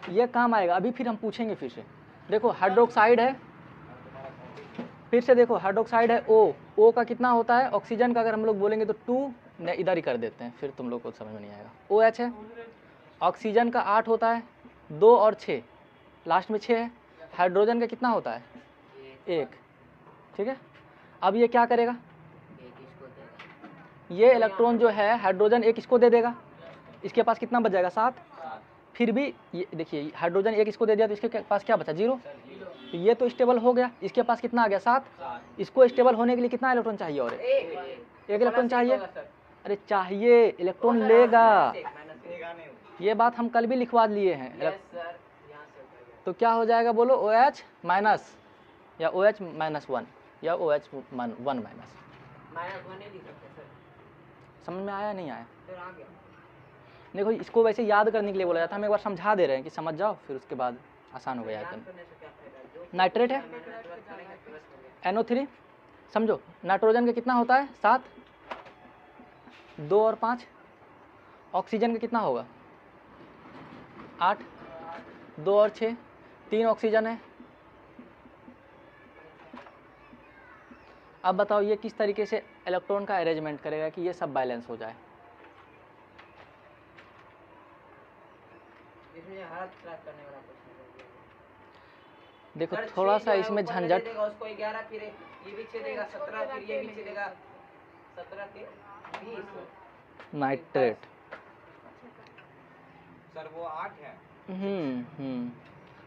ये काम आएगा। अभी फिर हम पूछेंगे फिर से। देखो हाइड्रोक्साइड है, फिर से देखो हाइड्रोक्साइड है O का कितना होता है? ऑक्सीजन का अगर हम लोग बोलेंगे तो 2, इधर ही कर देते हैं, फिर तुम लोग को समझ में नहीं आएगा। OH है। ऑक्सीजन का 8 होता है, 2 और 6, लास्ट में 6 है। हाइड्रोजन का कितना होता है? 1, ठीक है। अब ये क्या करेगा? एक इसको देगा। ये इलेक्ट्रॉन जो है हाइड्रोजन एक इसको दे देगा, इसके पास कितना बच जाएगा? 7। फिर भी ये देखिए हाइड्रोजन एक इसको दे दिया तो इसके पास क्या बचा? 0। तो ये तो स्टेबल हो गया, इसके पास कितना आ गया? 7। इसको स्टेबल होने के लिए कितना इलेक्ट्रॉन चाहिए? और एक इलेक्ट्रॉन चाहिए। अरे चाहिए, इलेक्ट्रॉन लेगा। ये बात हम कल भी लिखवा लिए हैं। तो क्या हो जाएगा बोलो? OH माइनस या OH -1 या OH 1 माइनस। -1 नहीं लिख सकते सर। समझ में आया नहीं आया? सर आ गया। देखो इसको वैसे याद करने के लिए बोला जाता है, हम एक बार समझा दे रहे हैं कि समझ जाओ, फिर उसके बाद आसान हो गया याद करना। नाइट्रेट है, NO3। समझो नाइट्रोजन का कितना होता है? 7, 2 और 5। ऑक्सीजन का कितना होगा? 8, 2 और 6, 3 ऑक्सीजन है। अब बताओ ये किस तरीके से इलेक्ट्रॉन का अरेंजमेंट करेगा कि ये सब बैलेंस हो जाए? इसमें हाथ ट्रैक करने वाला प्रश्न है। देखो सर, थोड़ा 6 सा जो है इसमें ऊपर में झंझट। दे देगा उसको 11, फिर ये भी छेदेगा 17, फिर ये भी छेदेगा 17 के 20। नाइट्रेट। सर वो 8 है।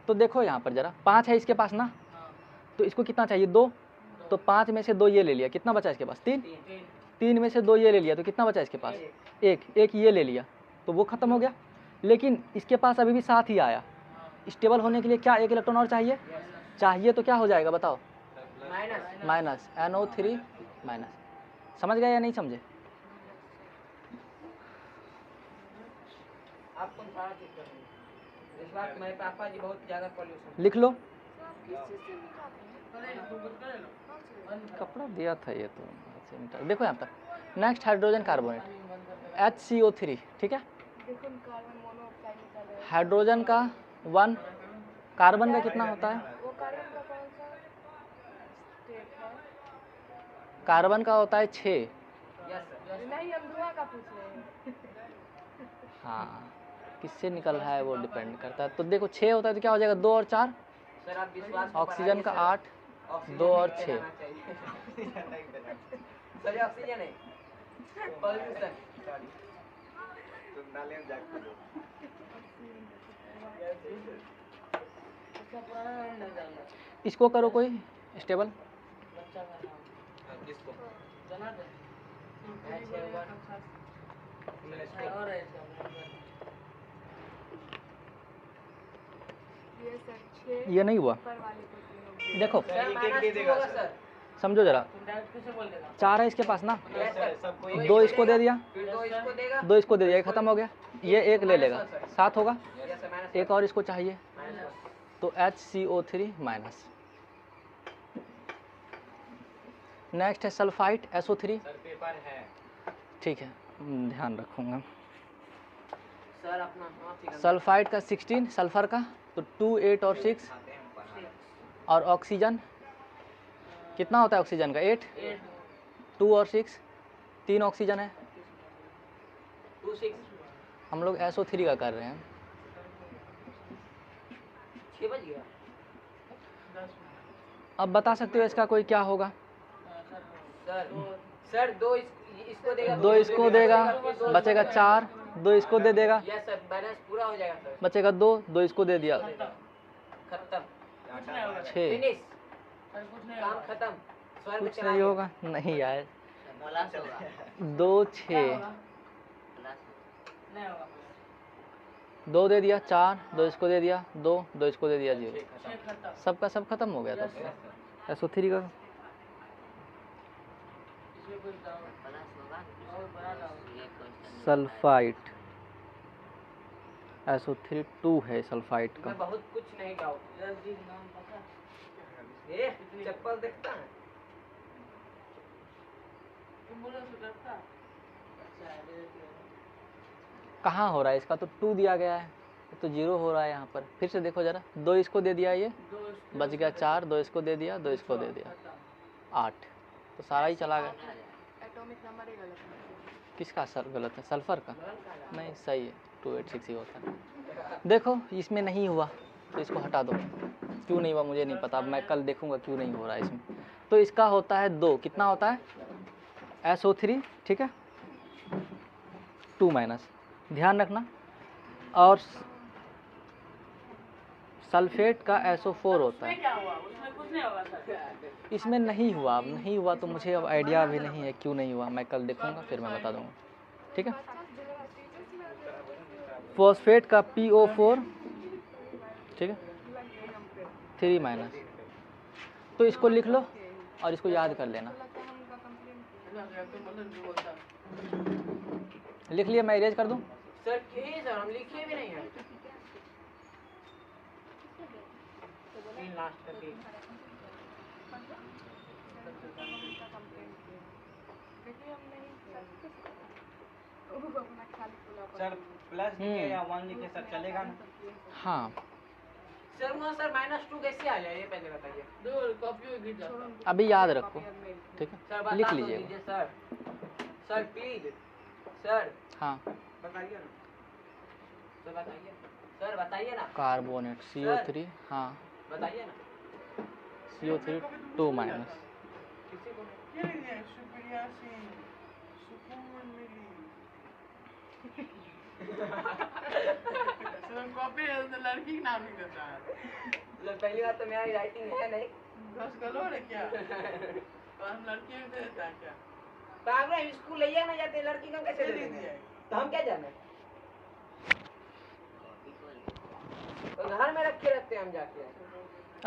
तो देखो यहाँ पर जरा 5 है इसके पास ना, तो इसको कितना चाहिए? 2। तो 5 में से 2 ये ले लिया, कितना बचा इसके पास? 3। 3 में से 2 ये ले लिया तो कितना बचा इसके पास? 1 ये ले लिया, तो वो खत्म हो गया। लेकिन इसके पास अभी भी 7 ही आया। स्टेबल होने के लिए क्या एक इलेक्ट्रॉन और चाहिए तो क्या हो जाएगा बताओ? Minus NO3 minus. समझ गए या नहीं समझे? आप कौन सारा चीज कर रहे हैं? इस बार मेरे पापा जी बहुत ज्यादा पॉल्यूशन। लिख लो। किस चीज़ से लिखा आपने? कपड़ा दिया था ये तो। देखो यहाँ पर नेक्स्ट हाइड्रोजन कार्बोनेट HCO3, ठीक है। देखो कार्बन मोनोऑक्साइड निकल रहा है। हाइड्रोजन का 1, कार्बन का कितना होता है? वो कार्बन का कौन सा? कार्बन का होता है 6। Yes sir. नहीं, हम धुआं का पूछ रहे हैं। हाँ, किससे निकल रहा है वो डिपेंड करता है। तो देखो 6 होता है तो क्या हो जाएगा, 2 और 4, सर आप विश्वास को ऑक्सीजन का बढ़ाइए, 8, सर। ऑक्सीजन 2 और नहीं 6। फैलाना चाहिए। सर ये ऑक्सीजन है, पॉल्यूशन। सॉरी तुम नाले में जाके लो। उसका पुराना नाम नहीं डालना। इसको करो कोई स्टेबल। बच्चा का नाम किसको जना दे। अच्छा, एक बार। और है इसका नाम। ये सर 6 ये नहीं हुआ, ऊपर वाले को तीनों देखो सर एक-एक माइनस दे 2 देगा होगा सर। सर। समझो जरा, तुम डायरेक्ट कैसे बोल देगा? 4 है इसके पास ना, यस सर, सबको दो 2 इसको दे दिया, फिर 2 इसको देगा, 2 इसको दे दिया, ये खत्म हो गया, ये 1 ले लेगा, 7 होगा, यस सर माइनस एक और इसको चाहिए, माइनस तो HCO3 माइनस। नेक्स्ट है सल्फाइड SO3, सर पेपर है। ठीक है ध्यान रखूँगा। सर अपना हाँ ठीक है। सल्फाइड का 16, सल्फर का तो 2, 8 और 6, खाते हैं हम पढ़ा। और ऑक्सीजन कितना होता है ऑक्सीजन का, 8, 2 और 6, 3 ऑक्सीजन है। 2 6 हम लोग SO3 का कर रहे हैं। 6 बज गया। 10 अब बता सकते हो इसका कोई क्या होगा, सर 2 इसको देगा, 2 इसको देगा, बचेगा 4, 2 इसको दे देगा, यस सर बैलेंस पूरा हो जाएगा सर। बचेगा 2, 2 इसको दे दिया, खत्म, कुछ नहीं होगा। 6। फिनिश, सर कुछ नहीं काम होगा। खत्म। स्वर्ग कुछ चला नहीं गया। होगा, नहीं यार, प्लस होगा, 2 क्या 6, होगा? प्लस नहीं होगा। 2 दे दिया 4, 2 इसको दे दिया 2, 2 इसको दे दिया 0, 6 खत्म। सबका सब खत्म हो गया। Yes, तो sir. SO3 का इसमें कुछ डाउट प्लस होगा, और बड़ा डाउट। ये क्वेश्चन सल्फाइड SO3 2 है सल्फाइड का। मैं बहुत कुछ नहीं डाउट। यस जी नाम पता है? ये चप्पल देखता है, तुम बोलो तो डरता। अच्छा है, दे देते हो। कहाँ हो रहा है इसका, तो 2 दिया गया है तो 0 हो रहा है यहाँ पर। फिर से देखो जरा, 2 इसको दे दिया, ये दो इसको बच गया 4, 2 इसको दे दिया, 2 इसको दे दिया, खत्म। 8, तो सारा ही चला गया। एटॉमिक नंबर ही गलत है। किसका सर गलत है, सल्फर का? नहीं सही है, 286 ही होता है। देखो इसमें नहीं हुआ तो इसको हटा दो, क्यों नहीं हुआ मुझे नहीं पता, अब मैं कल देखूंगा क्यों नहीं हो रहा है इसमें। तो इसका होता है 2, कितना होता है SO3, ठीक है 2 माइनस, ध्यान रखना। और सल्फेट का SO4 होता है, उसमें क्या हुआ? उसमें कुछ नहीं होगा सर। इसमें नहीं हुआ। अब नहीं हुआ तो मुझे अब आइडिया भी नहीं है क्यों नहीं हुआ, मैं कल देखूंगा फिर मैं बता दूंगा, ठीक है। फॉस्फेट का PO4, ठीक है 3 माइनस, तो इसको लिख लो और इसको याद कर लेना। तुम बोलो जो बोलता। लिख लिया, मैं इरेज कर दूं। सर ये सर हम लिखे भी नहीं है। तीन लास्ट करके सर प्लस लिखे या 1 लिखे सर चलेगा ना? हाँ सर वहाँ सर -2 कैसे आ जाए ये पहले बताइए। दो कॉपी में गिर जाता। अभी याद रखो, ठीक सर है बता लिख तो लीजिएगा। दीजिए सर। सर प्लीज सर हाँ बताइए ना। सर बताइए, सर बताइए ना, कार्बोनेट CO3, हाँ बताइए ना। CO3 2 माइनस, किसी को नहीं। क्या है शुक्रिया से सुकून मिली। सर कॉपी है तो लड़की का नाम ही देता है। सर पहली बात तो मेरी राइटिंग है नहीं। 10 करोड़ है क्या? तो हम लड़की में दे देता है क्या? पागल स्कूल ले ना जाते, लड़की को कैसे दे दे देंगे? दिया है। तो हम क्या जाने, तो घर में रखे रहते हैं हम जाके।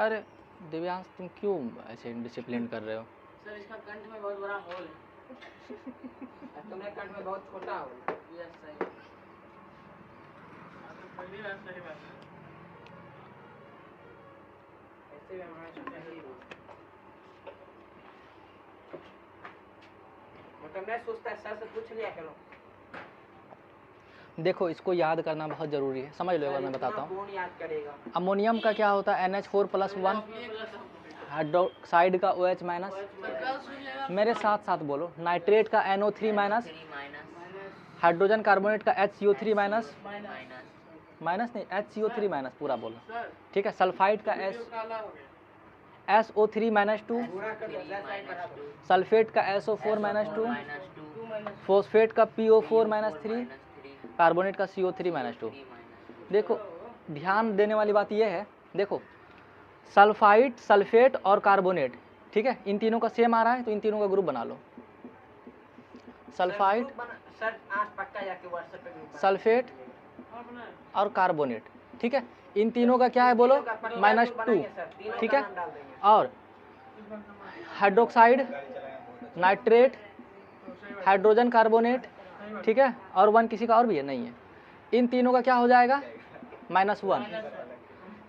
अरे दिव्यांश तुम क्यों ऐसे डिसिप्लिन कर रहे हो? सर इसका कंठ में बहुत बड़ा होल है। तुम्हारे कंठ में बहुत छोटा हो। यस सही। आप तो पहली बार सही बात है। ऐसे भी हमारा सोचा ही मतलब मैं सोचता है सर से पूछ लिया करो। देखो इसको याद करना बहुत ज़रूरी है, समझ लो एक बार मैं बताता हूँ। कौन याद करेगा। अमोनियम का क्या होता है NH4+1, हाइड्रोक्साइड का OH माइनस, मेरे साथ साथ बोलो, नाइट्रेट का NO3 minus, 3 minus hydrogen carbonate का HCO3 माइनस, माइनस माइनस नहीं HCO3 माइनस पूरा बोलो, ठीक है। सल्फाइड का SO3 माइनस 2, सल्फेट का SO4 माइनस 2, फॉस्फेट का PO4 माइनस 3, कार्बोनेट का CO3 माइनस 2। देखो ध्यान देने वाली बात यह है, देखो सल्फाइड, सल्फेट और कार्बोनेट, ठीक है, इन तीनों का सेम आ रहा है तो इन तीनों का ग्रुप बना लो। सल्फाइड, सर आज पक्का जाके व्हाट्सएप पे ग्रुप सल्फेट और कार्बोनेट, ठीक है, इन तीनों का क्या है बोलो, -2, ठीक है। और हाइड्रोक्साइड, नाइट्रेट, हाइड्रोजन कार्बोनेट, ठीक है, और 1 किसी का और भी है नहीं है, इन तीनों का क्या हो जाएगा -1,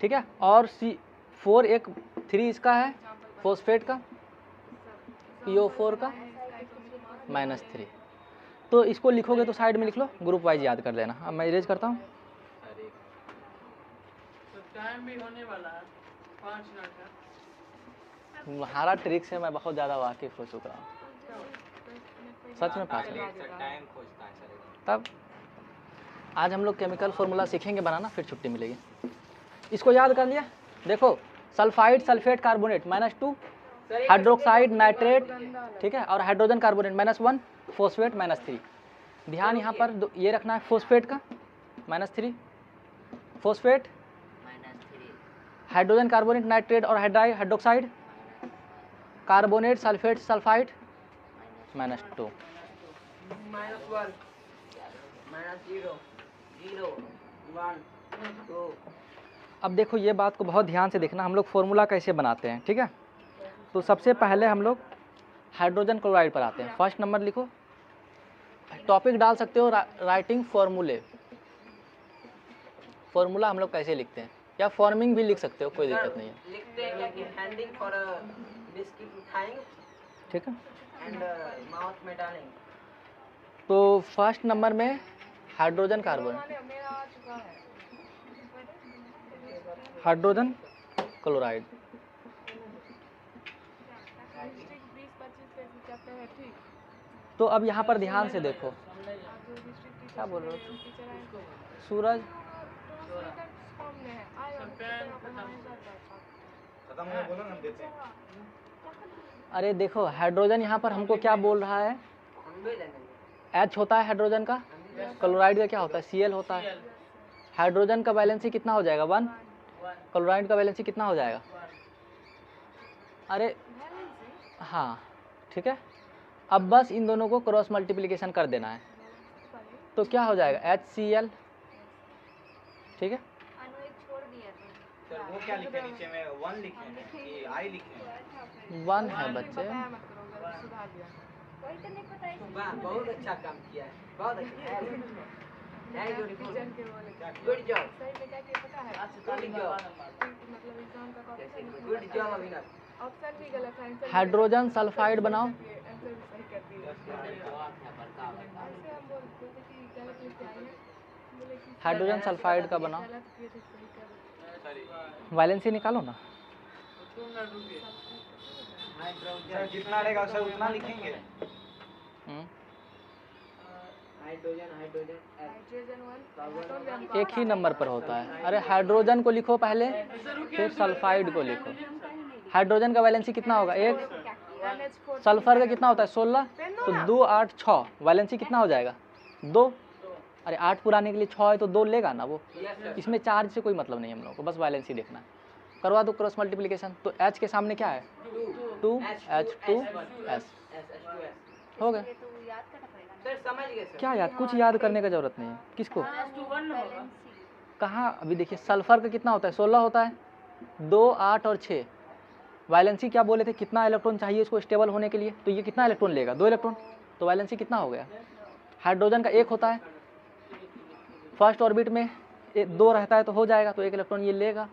ठीक है। और C4 एक 3 इसका है, फॉस्फेट का, PO4 का -3। तो इसको लिखोगे तो साइड में लिख लो, ग्रुप वाइज याद कर लेना। अब मैं इरेज करता हूँ। टाइम भी होने वाला है 5 मिनट का। तुम्हारा ट्रिक से मैं बहुत ज़्यादा वाकिफ हो चुका हूँ, सच में 5 मिनट। टाइम खोजता है सर। तब आज हम लोग केमिकल फार्मूला सीखेंगे बनाना, फिर छुट्टी मिलेगी। इसको याद कर लिया। देखो sulphide, sulphate, carbonate -2, hydroxide, nitrate, ठीक है, और हाइड्रोजन कार्बोनेट -1, फॉस्फेट -3। ध्यान यहाँ पर ये रखना है, फॉस्फेट का -3, फॉस्फेट, हाइड्रोजन कार्बोनेट, नाइट्रेट और हाइड्रोक्साइड, कार्बोनेट, सल्फेट, सल्फाइड -2। -1 -0 0 1 2। अब देखो ये बात को बहुत ध्यान से देखना, हम लोग फॉर्मूला कैसे बनाते हैं, ठीक है। तो सबसे पहले हम लोग हाइड्रोजन क्लोराइड पर आते हैं। फर्स्ट नंबर लिखो, टॉपिक डाल सकते हो राइटिंग फॉर्मूले, फॉर्मूला हम लोग कैसे लिखते हैं, या फॉर्मिंग भी लिख सकते हो, कोई दिक्कत नहीं है, लिखते हैं क्या कि हैंडिंग फॉर बिस्किट उठाएंगे ठीक है। एंड माउथ में डालेंगे। तो फर्स्ट नंबर में हाइड्रोजन कार्बन, मेरा आ चुका है। हाइड्रोजन क्लोराइड, डिस्ट्रिक्ट 20-25 पे चैप्टर है, ठीक। तो अब यहाँ पर ध्यान से देखो, जो डिस्ट्रिक्ट क्या बोल रहे हो टीचर आए तो सूरज, फॉर्म में है आए और खत्म हो बोलो ना, हम देते हैं। अरे देखो हाइड्रोजन यहाँ पर हमको क्या बोल रहा है, हम भी लेंगे। H होता है हाइड्रोजन का, क्लोराइड का क्या होता है, Cl होता है। हाइड्रोजन का वैलेंसी कितना हो जाएगा 1, क्लोराइड का वैलेंसी कितना हो जाएगा, अरे हाँ ठीक है। अब बस इन दोनों को क्रॉस मल्टीप्लिकेशन कर देना है, तो क्या हो जाएगा HCl, ठीक है। सर वो क्या लिखे नीचे में 1 लिखे हैं कि I लिखे हैं? 1 है बच्चे, बताया मत करो, सुधार दिया। वाह बहुत अच्छा काम किया है, बहुत अच्छा है। वेरी ब्यूटीफुल, टीचर के बोले गुड जॉब, सही में क्या किया पता है, गुड जॉब, मतलब एग्जाम का copy good job Avinash. Option भी गलत है, आंसर हाइड्रोजन सल्फाइड बनाओ, आंसर भी सही कर दिए। ऐसे हम बोलते थे कि गलत लिख आए हैं, बोले कि हाइड्रोजन सल्फाइड का बनाओ, गलत किए थे, सही कर वैलेंसी निकालो ना। सर जितना रहेगा सर उतना लिखेंगे। हाइड्रोजन हाइड्रोजन हाइड्रोजन 1 एक ही नंबर पर होता है। अरे हाइड्रोजन को लिखो पहले, फिर सल्फाइड को लिखो। हाइड्रोजन का वैलेंसी कितना होगा 1, NH4 सल्फर का कितना होता है 16, तो 2 8 6, वैलेंसी कितना हो जाएगा 2। अरे 8 पुराने के लिए 6 है तो 2 लेगा ना वो, इसमें चार्ज से कोई मतलब नहीं हम लोग को, बस वैलेंसी देखना है। करवा दो क्रॉस मल्टीप्लिकेशन, तो H के सामने क्या है 2 H2S, हो गया। सर समझ गए सर। क्या याद, कुछ याद करने का जरूरत नहीं है किसको, कहाँ। अभी देखिए सल्फर का कितना होता है 16 होता है, 2 8 और 6। वैलेंसी क्या बोले थे, कितना इलेक्ट्रॉन चाहिए इसको स्टेबल होने के लिए, तो ये कितना इलेक्ट्रॉन लेगा 2 इलेक्ट्रॉन, तो वैलेंसी कितना हो गया। हाइड्रोजन का 1 होता है, फर्स्ट ऑर्बिट में 2 रहता है तो हो जाएगा, तो 1 इलेक्ट्रॉन ये लेगा।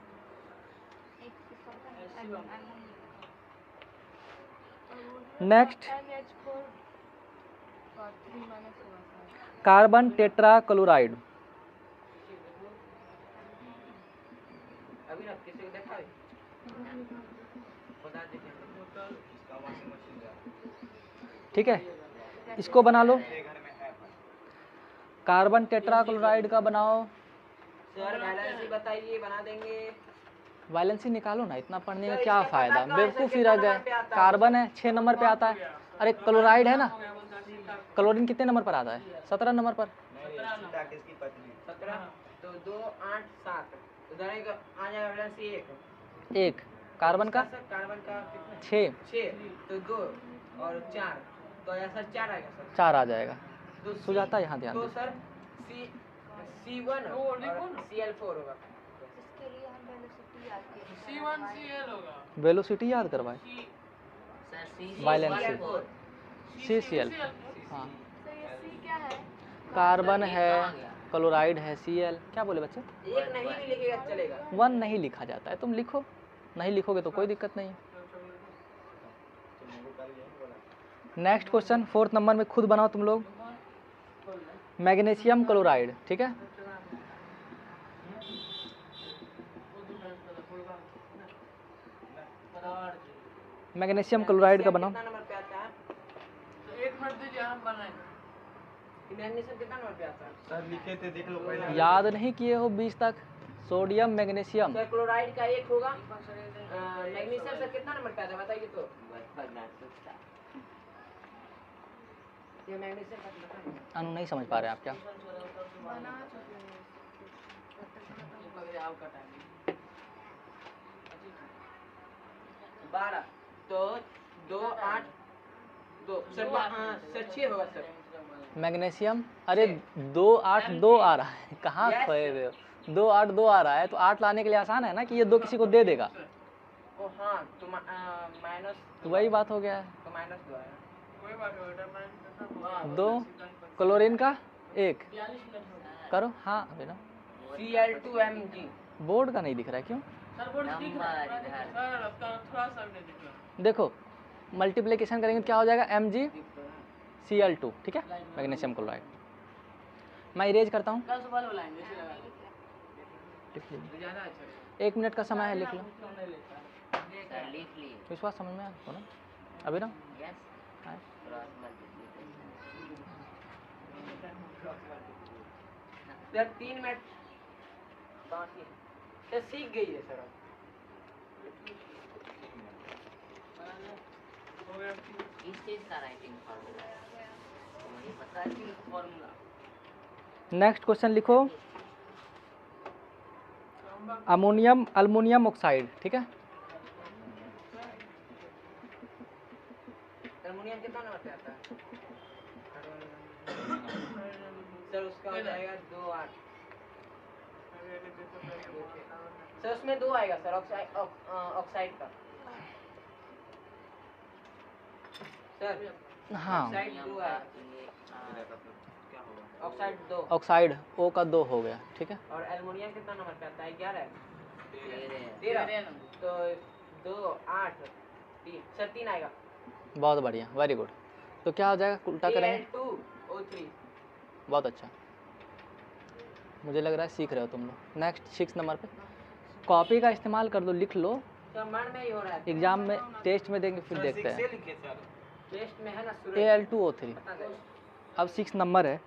नेक्स्ट NH4 और 3 माइनस होगा sir. Carbon tetra chloride, Avinash किसी को देखा है? बता ठीक है, इसको बना लो। मेरे घर में है पर। कार्बन टेट्राक्लोराइड का बनाओ। सर वैलेंसी बताइए, बना देंगे। वैलेंसी निकालो ना, इतना पढ़ने सर, का क्या इसका फ़ायदा, पता कहाँ है? बेवकूफ़ सर, ही कितना रह गए। नंबर पे आता है? कार्बन है 6 नंबर पे आता है। अरे क्लोराइड है ना, क्लोरीन कितने नंबर पर आता है? 17 नंबर पर। सीता किसकी पत्नी? 17 तो 2 8 7 उधर एक आ जाएगा वैलेंसी 1। एक कार्बन का सर कार्बन का कितना? 6 6 तो 2 और 4 तो आया सर 4 आएगा सर। 4 आ जाएगा। तो सुजाता यहाँ ध्यान तो दे। सर C1 और Cl4 होगा। इसके लिए हम वेलोसिटी याद किए थे। C1 Cl होगा। वेलोसिटी याद करवाए। Valency Cl4 CCl। हाँ, सर ये सी क्या है? कार्बन है, क्लोराइड है, Cl। क्या बोले बच्चे? एक नहीं भी लिखेगा चलेगा। 1 नहीं लिखा जाता है, तुम लिखो, नहीं लिखोगे तो कोई दिक्कत नहीं है। तुमको कल यही बोला। नेक्स्ट क्वेश्चन 4th नंबर में खुद बनाओ तुम लोग। मैग्नीशियम क्लोराइड, ठीक है। मैग्नीशियम क्लोराइड का बनाओ। कितना नंबर पे आता है? तो 1 मिनट दीजिए, हम बनाएंगे। मैग्नीशियम कितना नंबर पे आता है? सर लिखे थे, देख लो पहले। याद नहीं किए हो 20 तक? सोडियम मैग्नीशियम सर क्लोराइड का 1 होगा। मैग्नीशियम सर कितना नंबर पे आता है बताइए तो। ये मैग्नीशियम का कितना है? अनु नहीं समझ पा रहे आप क्या? बना चुके हैं। ये आपका टाइम 12 तो 2 8 2 सर सर 6 होगा सर। मैग्नीशियम, अरे 2 8 2 आ रहा है, कहाँ Yes. खोए हुए हो? 2 8 2 आ रहा है, तो 8 लाने के लिए आसान है ना कि ये 2 किसी को दे देगा। ओ हाँ तो माइनस तो वही बात हो गया है। तो माइनस 2 आएगा। कोई बात नहीं बेटा, मैं 2 क्लोरीन का 1 करो। हाँ अभी ना Cl2Mg बोर्ड का नहीं दिख रहा है, क्यों? सर बोर्ड दिख रहा है सर, आपका थोड़ा सा नहीं दिख रहा। देखो मल्टीप्लिकेशन करेंगे तो क्या हो जाएगा? MgCl2, ठीक है, मैग्नीशियम क्लोराइड। मैं इरेज करता हूँ। कल सुबह बुलाएंगे इसी लगा लिख लीजिए, ज्यादा अच्छा 1 मिनट का समय है, लिख लो। नहीं लेता। लिख लिए। विश्वास समझ में आपको ना? अभी ना यस हाँ। सर 3 मिनट बाकी सर सीख गई है सर। इस चीज का राइटिंग फार्मूला मुझे पता है कि फार्मूला। नेक्स्ट क्वेश्चन लिखो। अमोनियम ऑक्साइड, ठीक है। अमोनियम कितना नंबर पे आता है? सर उसका हो जाएगा 2 8 सर उसमें 2 आएगा सर ऑक्साइड का। सर हाँ ऑक्साइड 2 आएगा। ऑक्साइड 2 ऑक्साइड O का 2 हो गया, ठीक है। और एल्युमिनियम कितना नंबर पे आता है? 11 13 तो 2 8 3 सर 3 आएगा। बहुत बढ़िया, वेरी गुड। तो क्या हो जाएगा? उल्टा करेंगे। Al2O3 बहुत अच्छा, मुझे लग रहा है सीख रहे हो तुम लोग। नेक्स्ट 6 नंबर पे कॉपी का इस्तेमाल कर दो, लिख लो। सर मन में ही हो रहा है। एग्जाम में टेस्ट में देंगे, फिर देखते हैं। लिखे सर। टेस्ट में है ना Al2O3। अब 6 नंबर है।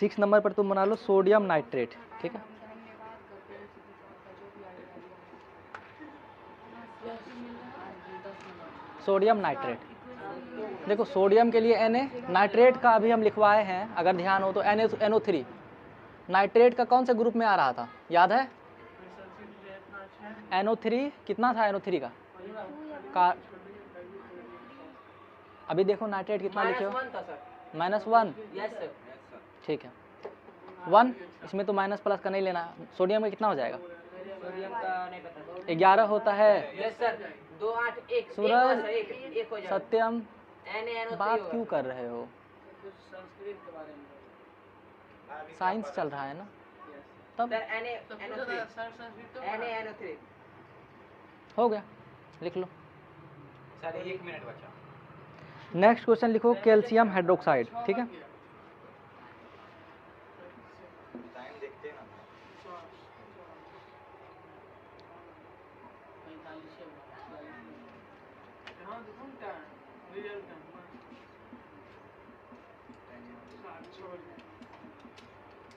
6 नंबर पर तुम बना लो सोडियम नाइट्रेट, ठीक है। धन्यवाद करते हैं किसी का जो भी आइडिया दिया। सोडियम नाइट्रेट, देखो सोडियम के लिए Na, नाइट्रेट का अभी हम लिखवाए हैं, अगर ध्यान हो तो NO3। नाइट्रेट का कौन से ग्रुप में आ रहा था, याद है? NO3 कितना था? NO3 का अभी देखो नाइट्रेट कितना लिखे हो? -1 था सर। -1, yes sir. ठीक है। 1 इसमें तो माइनस प्लस का नहीं लेना। सोडियम में कितना हो जाएगा? सोडियम का नहीं पता। 11 होता है। यस सर 2 8 1 सूरज, एक हो जाएगा। सत्यम, NaNO3 बात होगा। क्यों कर रहे हो? कुछ संस्कृत के बारे में साइंस चल रहा है ना, तब सर तो पूछा था NaNO3 सर संस्कृत तो NaNO3 हो गया, लिख लो। सर 1 मिनट बचा। नेक्स्ट क्वेश्चन लिखो कैल्शियम हाइड्रोक्साइड, ठीक है। टाइम देखते हैं ना। 45 हाँ देखो क्या रियल टाइम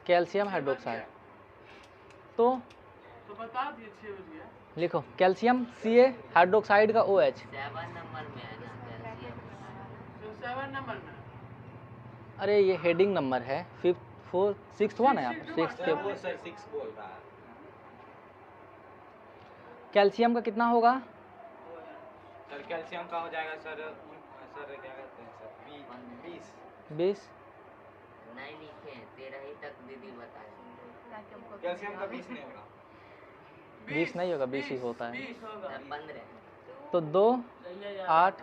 कैल्शियम हाइड्रोक्साइड। तो तो बता दिए 6 बज गया। लिखो कैल्शियम Ca हाइड्रोक्साइड का OH 7 नंबर में है ना कैल्शियम। तो 7 नंबर में। अरे ये हेडिंग नंबर है, 5th 4th 6th 1 है यहाँ पर, 6th सर वो सर 6 बोल रहा है। कैल्शियम का कितना होगा? सर कैल्शियम का हो जाएगा सर सर क्या कहते हैं सर 20 20। नहीं लिखे 13 ही तक दीदी बताया। कैल्शियम का 20 नहीं होगा। 20 नहीं होगा, 20 ही होता है। 20 होगा। 15 तो 2 8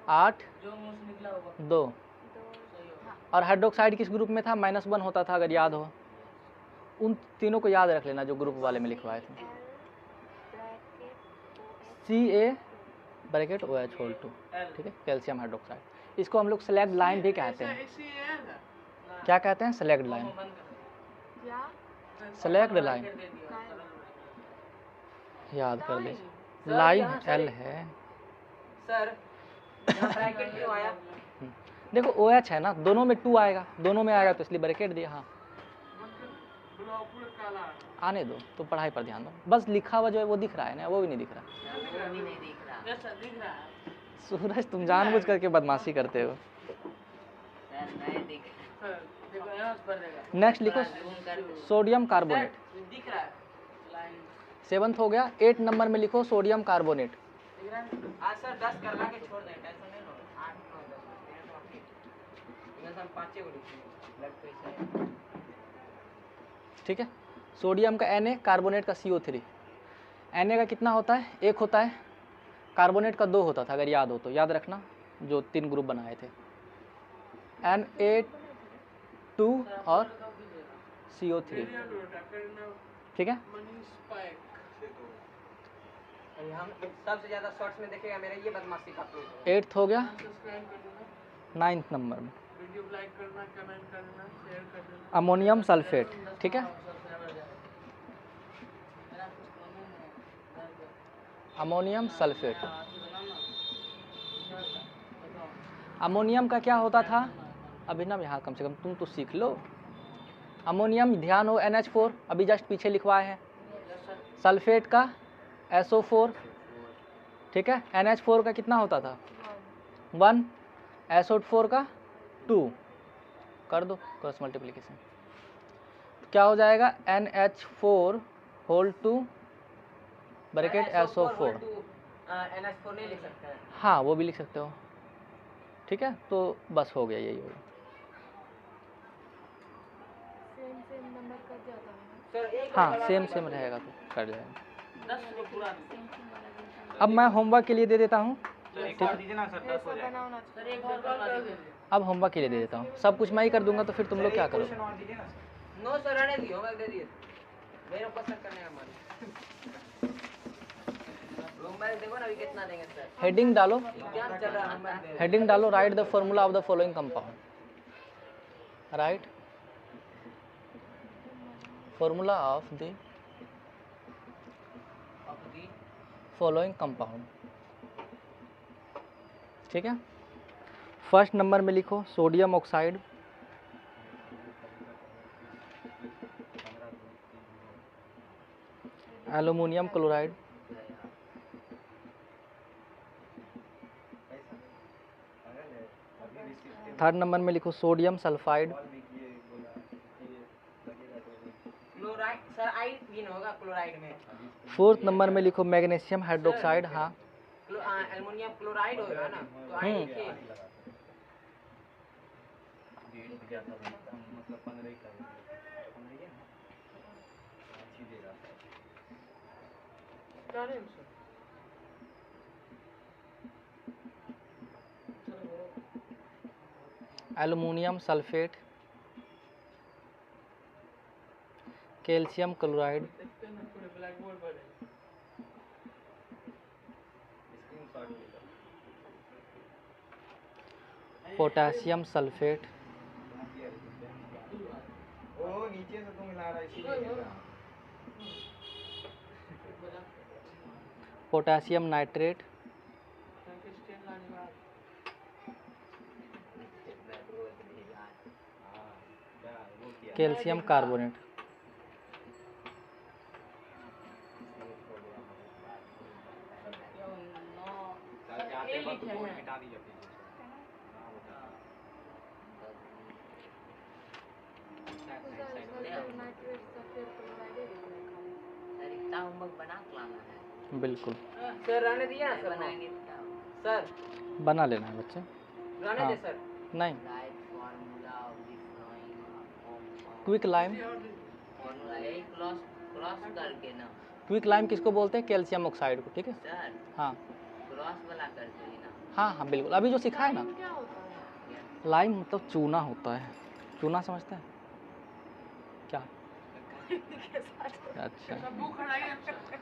8 जो मुंह से निकला होगा 2। सही होगा। और हाइड्रोक्साइड किस ग्रुप में था? -1 होता था, अगर याद हो। उन तीनों को याद रख लेना जो ग्रुप वाले में लिखवाए थे। Ca ब्रैकेट OH होल 2, ठीक है, कैल्शियम हाइड्रोक्साइड। इसको हम लोग सेलेक्ट लाइन भी कहते हैं। क्या कहते हैं? Select line. क्या? सेलेक्ट लाइन याद कर दे। लाइन L है। सर यहाँ ब्रैकेट क्यों आया? देखो OH है ना, दोनों में 2 आएगा, दोनों में आएगा तो इसलिए ब्रैकेट दिया। हाँ आने दो, तो पढ़ाई पर ध्यान दो। बस लिखा हुआ जो है वो दिख रहा है ना, वो भी नहीं दिख रहा। वो भी नहीं दिख रहा। जैसा दिख रहा है। सूरज तुम जानबूझ करके बदमाशी करते हो। सर नहीं दिख रहा। सर देखो यहाँ से पढ़ देगा। नेक्स्ट लिखो जूम करके सोडियम कार्बोनेट। सर, दिख रहा है लाइन। 7th हो गया। 8 नंबर में लिखो सोडियम कार्बोनेट। दिख रहा है। आज सर 10 करवा के छोड़ दें, टेंशन नहीं लो। 8 9 10 इधर हम 5 को लिखेंगे। ब्लड प्रेशर ठीक है। सोडियम का Na, कार्बोनेट का CO3। Na का कितना होता है? 1 होता है। कार्बोनेट का 2 होता था, अगर याद हो तो, याद रखना जो 3 ग्रुप बनाए थे, Na2 और CO3, ठीक है। मनीष पाएक। अरे हम सबसे ज्यादा शॉर्ट्स में देखेगा मेरा ये बदमाशी का प्रूफ। 8th हो गया। सब्सक्राइब कर देना, 9th नंबर में वीडियो को लाइक करना, कमेंट करना, शेयर कर देना। अमोनियम सल्फेट, ठीक है। Ammonium sulphate. अमोनियम का क्या होता था? अभी ना यहाँ कम से कम तुम तो सीख लो। अमोनियम ध्यान हो NH4, अभी जस्ट पीछे लिखवाए हैं। सल्फेट का SO4, ठीक है। NH4 का कितना होता था? 1। SO4 का 2। कर दो क्रॉस मल्टीप्लिकेशन, क्या हो जाएगा? NH4 whole 2 bracket SO4। NH4 नहीं लिख सकते हैं। हाँ वो भी लिख सकते हो, ठीक है। तो बस हो गया, यही होगा। सेम नंबर कर जाता है। सर एक हाँ सेम रहेगा तो कर जाएगा। 10 को पूरा अब मैं होमवर्क के लिए दे देता हूँ। एक और दीजिए ना सर 10 हो जाएगा। बनाना सर एक और कर दीजिए। अब होमवर्क के लिए दे देता हूँ, सब कुछ मैं ही कर दूंगा, तो फिर तुम लोग क्या करोगे? क्वेश्चन और दीजिए ना सर। नो सर रहने दियो, होमवर्क दे दिए। मेरे को पसंद करने का मन। होमवर्क देखो ना अभी कितना देंगे सर। हेडिंग डालो, एग्जाम चल रहा है, होमवर्क दे रहे हैं। हेडिंग डालो, right the formula of the following compound. Right formula of the following compound, ठीक है। फर्स्ट नंबर में लिखो sodium oxide, aluminium chloride, third number में लिखो sodium sulphide, chloride sir I भी नहीं होगा क्लोराइड में। फोर्थ नंबर में लिखो मैग्नीशियम हाइड्रोक्साइड। हाँ एल्युमिनियम क्लोराइड होगा ना, तो आई लिखिए। मतलब 15 ही कर करें sir. Aluminium sulphate, calcium chloride, देखते हैं ना पूरे ब्लैक बोर्ड पर है। पोटेशियम सल्फेट, ओ नीचे से तुम हिला रहा है इसीलिए। पोटेशियम नाइट्रेट, क्रिस्टियन लाजवाब। हाँ क्या वो किया कैल्शियम कार्बोनेट। सर यहाँ पे बस बोर्ड मिटा दीजिए please. Nitrate sulphate chloride sir इतना होमवर्क बना के लाना है। बिल्कुल सर रहने दिया ना सर बनाएंगे तो क्या होगा? सर बना लेना है बच्चे। रहने हाँ। दे सर। नहीं, right formula of this quick lime. Formula यही क्रॉस क्रॉस करके ना क्विक लाइम किसको बोलते हैं? कैल्शियम ऑक्साइड को, ठीक है। सर हाँ क्रॉस वाला करके ही ना। हाँ हाँ बिल्कुल, अभी जो सिखाया ना। क्या होता है? लाइम मतलब चूना होता है। चूना समझते हैं क्या? अच्छा, सब बुक खड़ाइए अच्छा।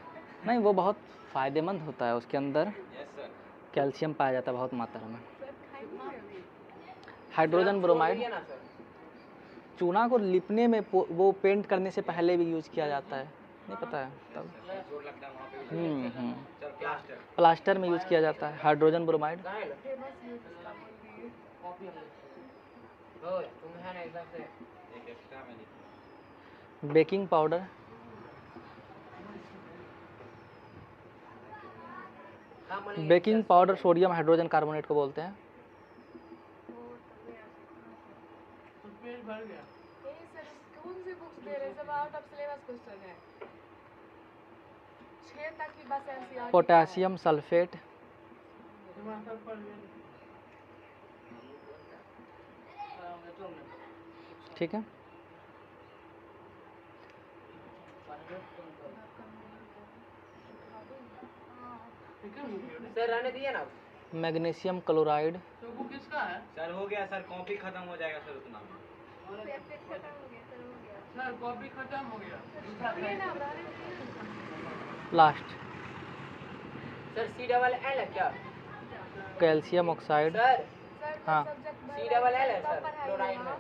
नहीं वो बहुत फ़ायदेमंद होता है, उसके अंदर यस सर। कैल्शियम पाया जाता है बहुत मात्रा में। सर खाएंगे अभी? हाइड्रोजन छोड़ ब्रोमाइड दीजिए ना सर। चूना को लिपने में वो पेंट करने से पहले भी यूज किया जाता है, नहीं पता है तब। जोर लगता है वहाँ पे। Sir plaster. प्लास्टर में यूज किया जाता है हाइड्रोजन ब्रोमाइड। कहाँ है लो? फेमस यूज इसका बोल दिए। कॉपी हम लिखते ओए तुम है ना एकदम से। एक एक्स्ट्रा में लिखिए। बेकिंग पाउडर, हाँ money baking powder sodium hydrogen carbonate को बोलते हैं। वो तब यार तो पेज भर गया। ए सर कौन सी बुक्स दे रहे हैं? सब आउट ऑफ सिलेबस क्वेश्चन है। 6 तक की बस एनसीईआरटी। पोटेशियम सल्फेट, हिमाचल पर ये तो हमने ठीक है। ठीक है। सर रहने दिए ना। मैग्नीशियम क्लोराइड, तो वो किसका है? सर हो गया सर, कॉपी खत्म हो जाएगा सर उतना में। पेपर खत्म हो गया सर, हो गया। सर कॉपी खत्म हो गया। ये ना रहने दीजिए। Last sir C double L है क्या? Calcium oxide. सर सर हाँ। सब्जेक्ट सी डबल एल है सर क्लोराइड में।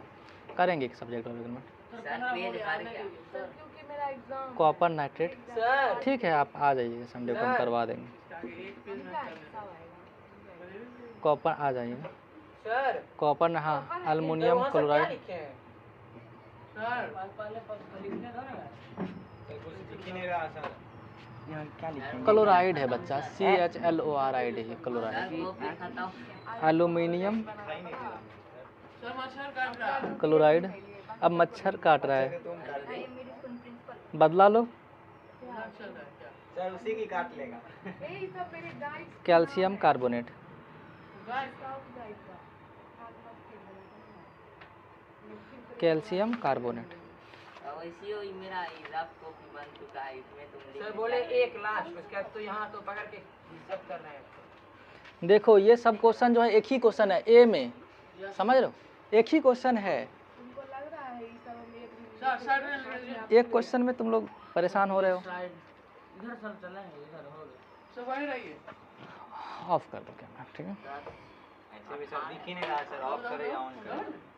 करेंगे एक सब्जेक्ट में। सर 15 हो गया, आने दीजिए। सर क्योंकि मेरा एग्जाम कॉपर नाइट्रेट, सर ठीक है आप आ जाइएगा संडे को, हम सर। करवा देंगे। आगे एक पेज में उनका करने हिसाब आएगा। कॉपर आ जाइएगा। सर कॉपर हाँ, सर अल्मुनियम वहाँ सब क्या क्लोराइड। लिखे हैं? सर पहले पर लिखने दो ना। सर कुछ दिख ही नहीं रहा सर। यहाँ क्या लिखेंगे? क्लोराइड है बच्चा, CHLORID है क्लोराइड। कॉपी खत्म। एल्यूमिनियम दिखाई नहीं दे रहा। सर मच्छर काट रहा है। क्लोराइड। अब मच्छर काट रहा है, तुम काट दे। बदला लो। मच्छर है क्या? सर उसी की काट लेगा। ए सब मेरे guys calcium carbonate, guys guys का कैल्शियम कार्बोनेट। वैसे ही मेरा रफ कॉपी बन चुका है, इसमें तुम लिख सर के बोले क्या- एक लास्ट, उसके बाद तो यहाँ तो पकड़ के सब कर रहे हैं। देखो ये सब क्वेश्चन जो है एक ही क्वेश्चन है ए में, समझ रहे हो? एक ही क्वेश्चन है, उनको लग रहा है ये सब हम एक सर साइड में लीजिए। एक क्वेश्चन में तुम लोग परेशान हो रहे हो। इधर सर चलेंगे, इधर हो गया। सब वहीं रहिए। ऑफ कर दो कैमरा, ठीक है। ऐसे भी सर दिख ही नहीं रहा सर, ऑफ करे या ऑन करे।